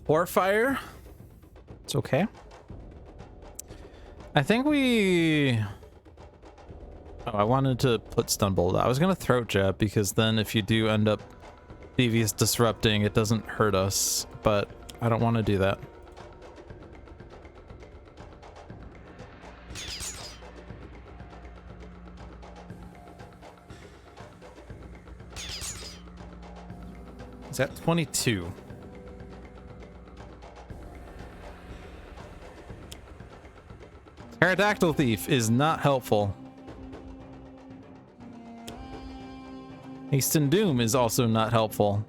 Horfire. It's okay. I think we... Oh, I wanted to put Stun Bolt. I was going to Throat Jab because then if you do end up Devious Disrupting, it doesn't hurt us. But I don't want to do that. Is that 22? Pterodactyl Thief is not helpful. Hasten Doom is also not helpful.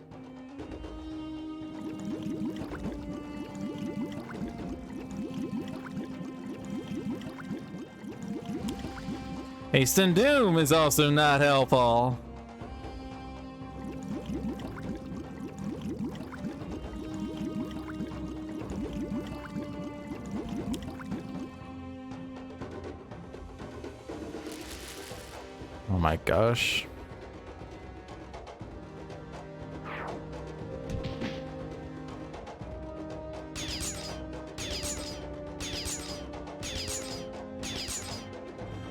Hasten Doom is also not helpful. Oh my gosh.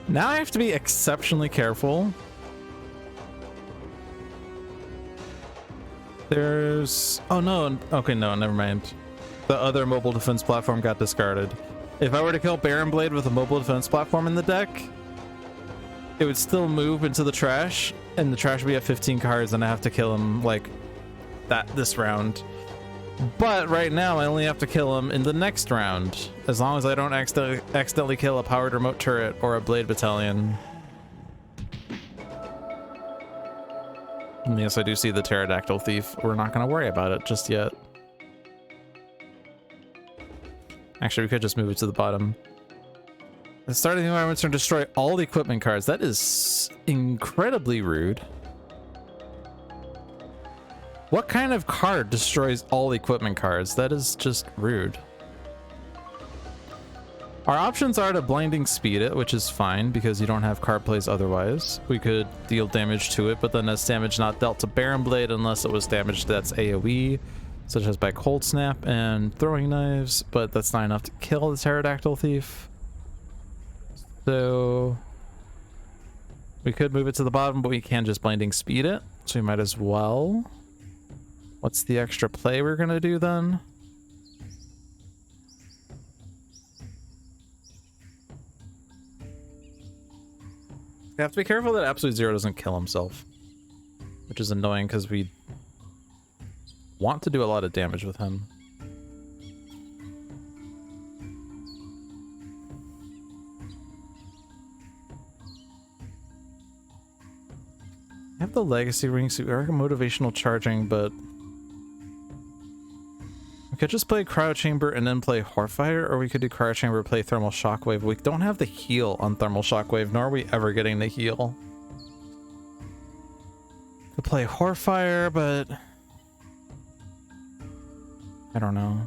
Now I have to be exceptionally careful. There's... Oh no, okay, no, never mind. The other mobile defense platform got discarded. If I were to kill Baron Blade with a mobile defense platform in the deck, it would still move into the trash, and the trash would be at 15 cards, and I have to kill him like that this round. But right now, I only have to kill him in the next round, as long as I don't accidentally kill a powered remote turret or a blade battalion. And yes, I do see the Pterodactyl Thief. We're not going to worry about it just yet. Actually, we could just move it to the bottom. The start of the environment turn destroy all the equipment cards. That is incredibly rude. What kind of card destroys all equipment cards? That is just rude. Our options are to blinding speed it, which is fine because you don't have card plays otherwise. We could deal damage to it, but then that's damage not dealt to Baron Blade unless it was damage that's AoE, such as by Cold Snap and Throwing Knives, but that's not enough to kill the Pterodactyl Thief. So we could move it to the bottom, but we can just blinding speed it, so we might as well. What's the extra play we're gonna do then? We have to be careful that Absolute Zero doesn't kill himself, which is annoying because we want to do a lot of damage with him. I have the Legacy Ring, so we are motivational charging, but we could just play Cryo Chamber and then play Horfire, or we could do Cryo Chamber, play Thermal Shockwave. We don't have the heal on Thermal Shockwave, nor are we ever getting the heal. Could play Horfire, but I don't know.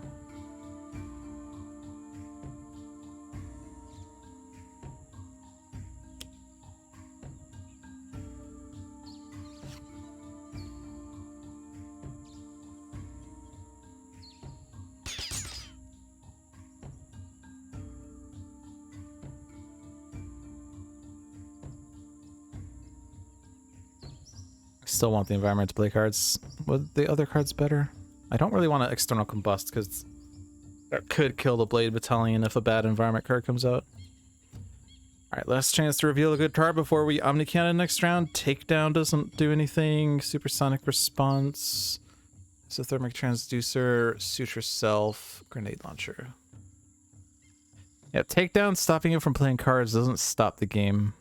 Still want the environment to play cards. Were the other cards better? I don't really want to external combust because that could kill the Blade Battalion if a bad environment card comes out. Alright, last chance to reveal a good card before we Omnicannon next round. Takedown doesn't do anything. Supersonic Response. Isothermic Transducer. Suture Self. Grenade Launcher. Yeah, takedown stopping you from playing cards doesn't stop the game.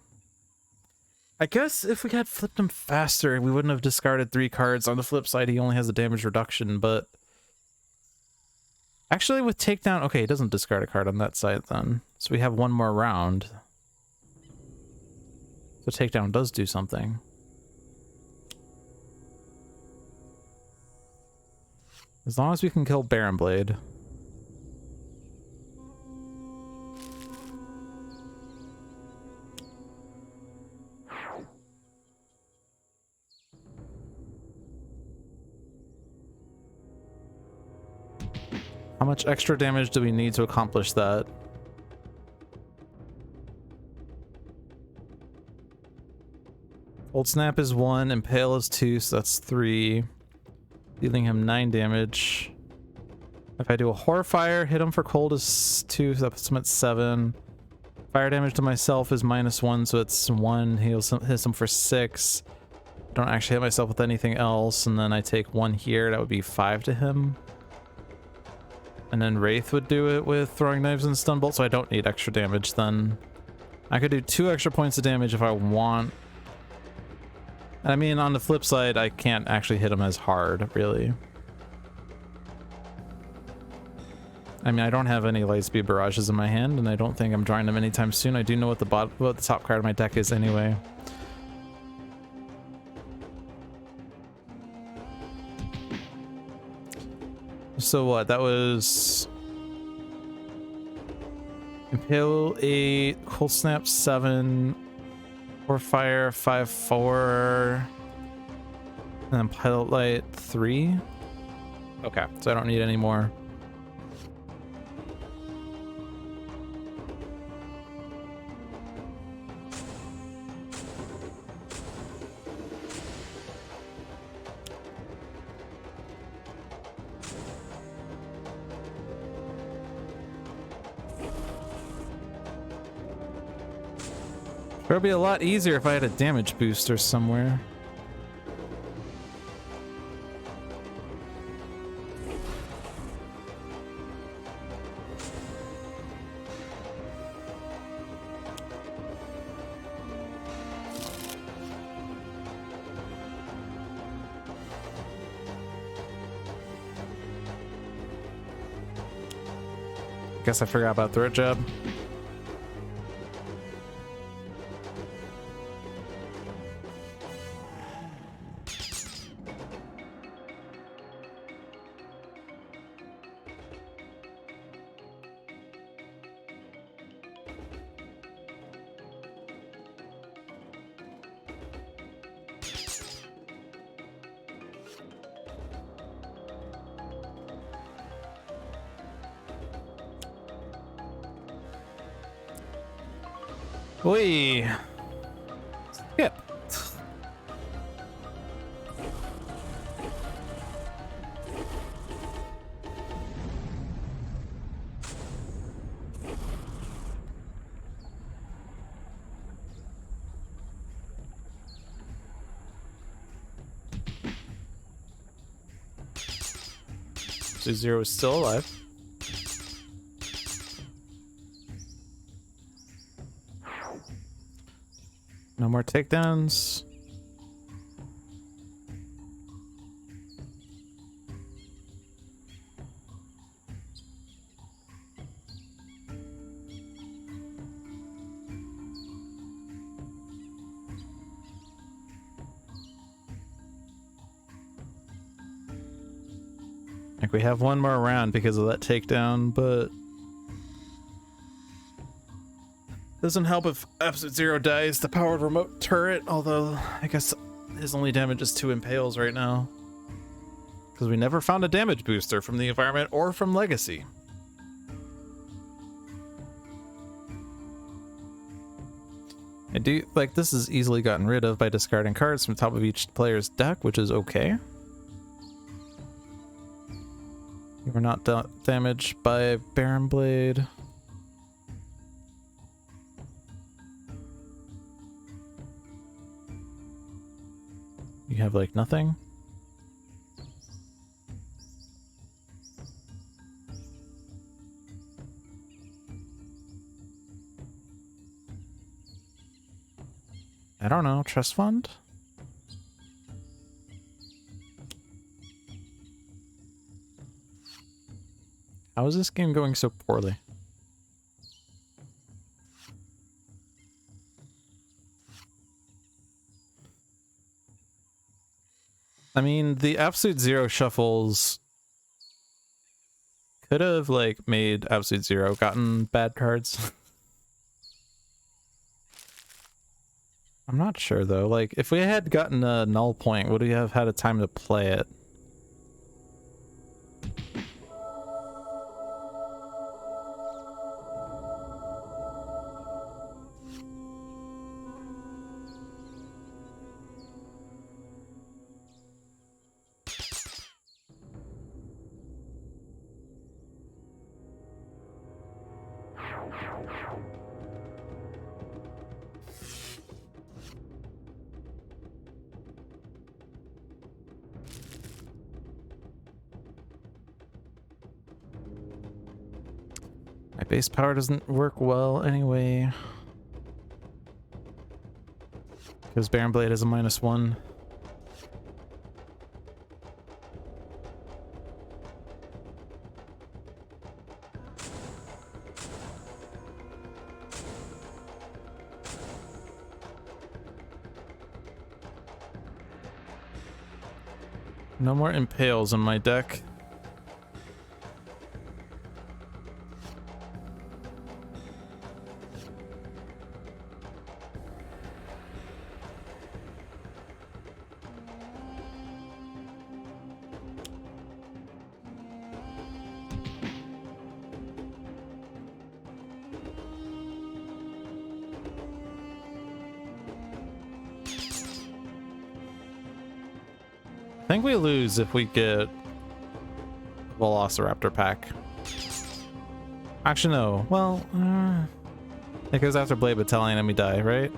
I guess if we had flipped him faster, we wouldn't have discarded 3 cards. On the flip side, he only has a damage reduction, but... Actually, with takedown... Okay, he doesn't discard a card on that side, then. So we have one more round. So takedown does do something. As long as we can kill Baron Blade. How much extra damage do we need to accomplish that? Cold Snap is 1, Impale is 2, so that's 3. Dealing him 9 damage. If I do a Horrifire, hit him for cold is 2, so that puts him at 7. Fire damage to myself is -1, so it's 1. Hits him for 6. Don't actually hit myself with anything else, and then I take 1 here, that would be 5 to him. And then Wraith would do it with Throwing Knives and Stun Bolt, so I don't need extra damage then. I could do 2 extra points of damage if I want. I mean, on the flip side, I can't actually hit him as hard, really. I mean, I don't have any Lightspeed Barrages in my hand, and I don't think I'm drawing them anytime soon. I do know what the top card of my deck is anyway. So what? That was Impale 8, Cold Snap 7, Fire 5-4, and then Pilot Light 3. Okay, so I don't need any more. It would be a lot easier if I had a damage booster somewhere. Guess I forgot about Throat Jab. Oi! Skip. So Zero is still alive. No more takedowns. Like we have one more round because of that takedown, but doesn't help if Absolute Zero dies the powered remote turret, although I guess his only damage is 2 impales right now. Because we never found a damage booster from the environment or from Legacy. I do, like, this is easily gotten rid of by discarding cards from the top of each player's deck, which is okay. You were not damaged by Baron Blade. You have, like, nothing? I don't know, trust fund? How is this game going so poorly? I mean, the Absolute Zero shuffles could have, like, made Absolute Zero gotten bad cards. I'm not sure, though. Like, if we had gotten a null point, would we have had a time to play it? My base power doesn't work well anyway. Because Baron Blade is a -1. No more impales in my deck. I think we lose if we get Velociraptor pack. Actually, no. Well, it goes after Blade Battalion and we die, right?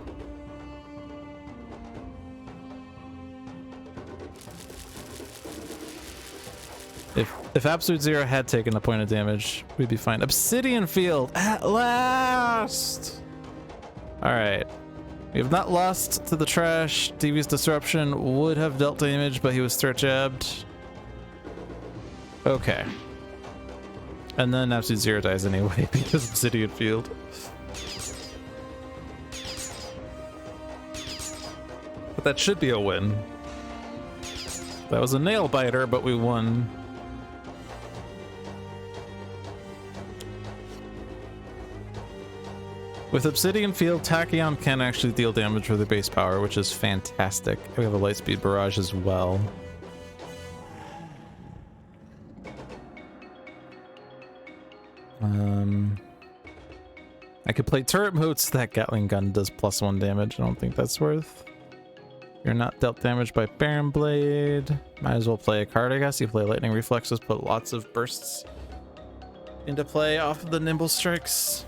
If Absolute Zero had taken a point of damage, we'd be fine. Obsidian Field at last. All right. We have not lost to the trash. Devious Disruption would have dealt damage, but he was threat jabbed. Okay. And then Absolute Zero dies anyway because Obsidian Field. But that should be a win. That was a nail biter, but we won. With Obsidian Field, Tachyon can actually deal damage with the base power, which is fantastic. We have a Lightspeed Barrage as well. I could play turret mode so that Gatling gun does +1 damage. I don't think that's worth. You're not dealt damage by Baron Blade. Might as well play a card, I guess. You play Lightning Reflexes, put lots of bursts into play off of the Nimble Strikes.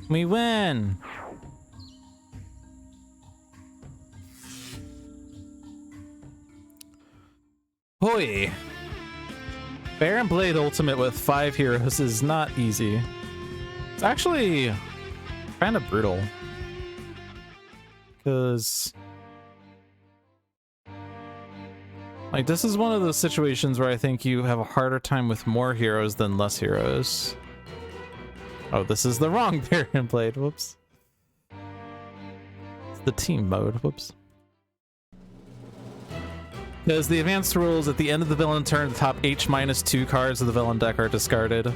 We win! Hoi! Baron Blade Ultimate with 5 heroes is not easy. It's actually kind of brutal. Because... like, this is one of those situations where I think you have a harder time with more heroes than less heroes. Oh, this is the wrong Baron Blade. Whoops. It's the team mode. Whoops. Because the advanced rules at the end of the villain turn, the top H-2 cards of the villain deck are discarded.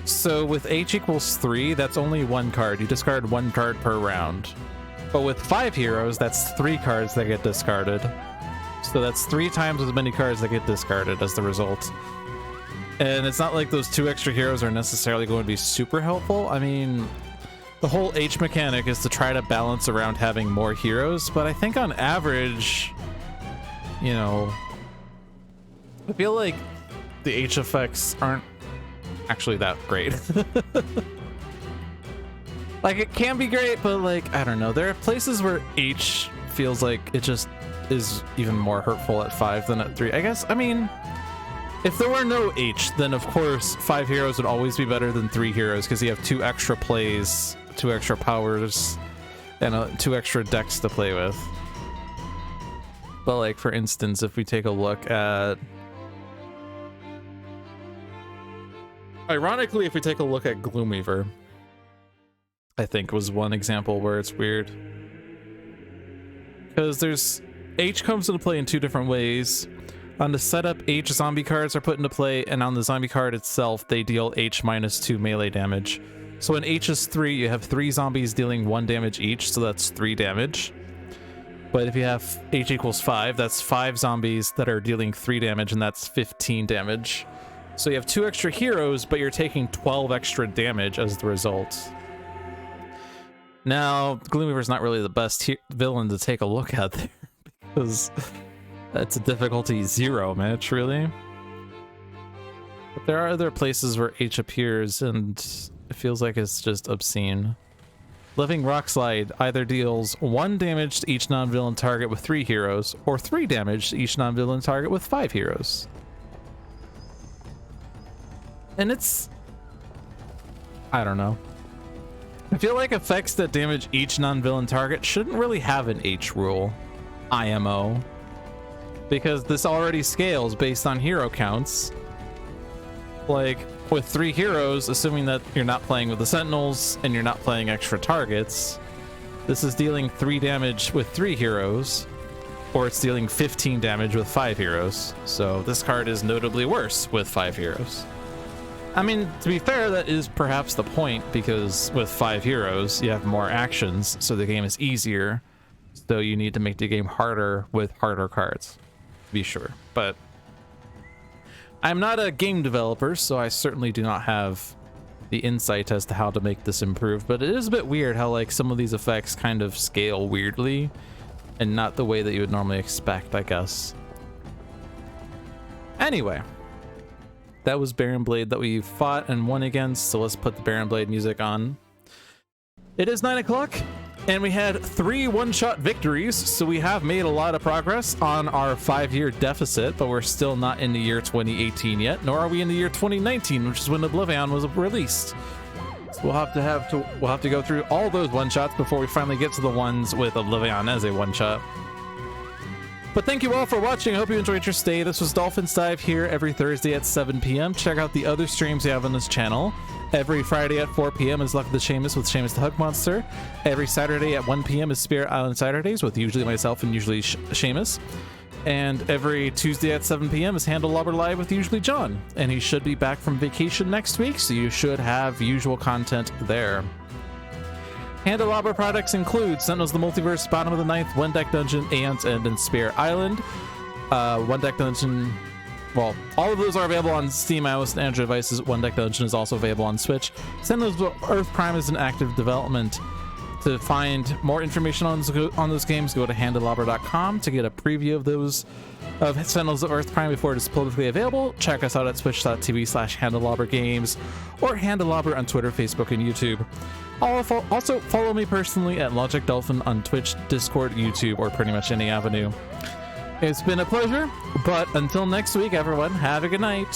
So with H equals 3, that's only 1 card. You discard 1 card per round. But with 5 heroes, that's 3 cards that get discarded. So that's 3 times as many cards that get discarded as the result. And it's not like those 2 extra heroes are necessarily going to be super helpful. I mean, the whole H mechanic is to try to balance around having more heroes, but I think on average, you know, I feel like the H effects aren't actually that great. Like, it can be great, but like, I don't know. There are places where H feels like it just is even more hurtful at 5 than at 3. I guess, I mean, if there were no H, then of course 5 heroes would always be better than 3 heroes because you have 2 extra plays, 2 extra powers, and 2 extra decks to play with. But like, for instance, if we take a look at... Ironically, if we take a look at Gloomweaver, I think was one example where it's weird. Because there's... H comes into play in 2 different ways. On the setup, H zombie cards are put into play, and on the zombie card itself, they deal H -2 melee damage. So when H is 3, you have 3 zombies dealing 1 damage each, so that's 3 damage. But if you have H equals 5, that's 5 zombies that are dealing 3 damage, and that's 15 damage. So you have 2 extra heroes, but you're taking 12 extra damage as the result. Now, Gloomweaver's not really the best villain to take a look at there, because that's a difficulty 0 match, really. But there are other places where H appears, and it feels like it's just obscene. Living Rock Slide either deals 1 damage to each non-villain target with 3 heroes, or 3 damage to each non-villain target with 5 heroes. And it's... I don't know. I feel like effects that damage each non-villain target shouldn't really have an H rule, IMO, because this already scales based on hero counts. Like, with 3 heroes, assuming that you're not playing with the Sentinels and you're not playing extra targets, this is dealing 3 damage with 3 heroes, or it's dealing 15 damage with 5 heroes. So this card is notably worse with 5 heroes. I mean, to be fair, that is perhaps the point, because with 5 heroes, you have more actions, so the game is easier. So you need to make the game harder with harder cards, to be sure. But I'm not a game developer, so I certainly do not have the insight as to how to make this improve. But it is a bit weird how like some of these effects kind of scale weirdly, and not the way that you would normally expect, I guess. Anyway. That was Baron Blade that we fought and won against, so let's put the Baron Blade music on. It is 9 o'clock, and we had 3 one-shot victories, so we have made a lot of progress on our 5-year deficit, but we're still not in the year 2018 yet, nor are we in the year 2019, which is when Oblivion was released. So we'll have to go through all those one-shots before we finally get to the ones with Oblivion as a one-shot. But thank you all for watching. I hope you enjoyed your stay. This was Dolphin's Dive here every Thursday at 7 p.m. Check out the other streams we have on this channel. Every Friday at 4 p.m. is Luck of the Seamus with Seamus the Hug Monster. Every Saturday at 1 p.m. is Spirit Island Saturdays with usually myself and usually Seamus. And every Tuesday at 7 p.m. is Handlelobber Live with usually John. And he should be back from vacation next week, so you should have usual content there. Handlelobber products include Sentinels of the Multiverse, Bottom of the Ninth, One Deck Dungeon, Aeon's End, and Spirit Island. One Deck Dungeon, well, all of those are available on Steam, iOS, and Android devices. One Deck Dungeon is also available on Switch. Sentinels of Earth Prime is in active development. To find more information on those games, go to handlelobber.com to get a preview of those of Sentinels of Earth Prime before it is publicly available. Check us out at twitch.tv/handlelobbergames or Handlelobber on Twitter, Facebook, and YouTube. Also, follow me personally at Logic Dolphin on Twitch, Discord, YouTube, or pretty much any avenue. It's been a pleasure, but until next week, everyone, have a good night.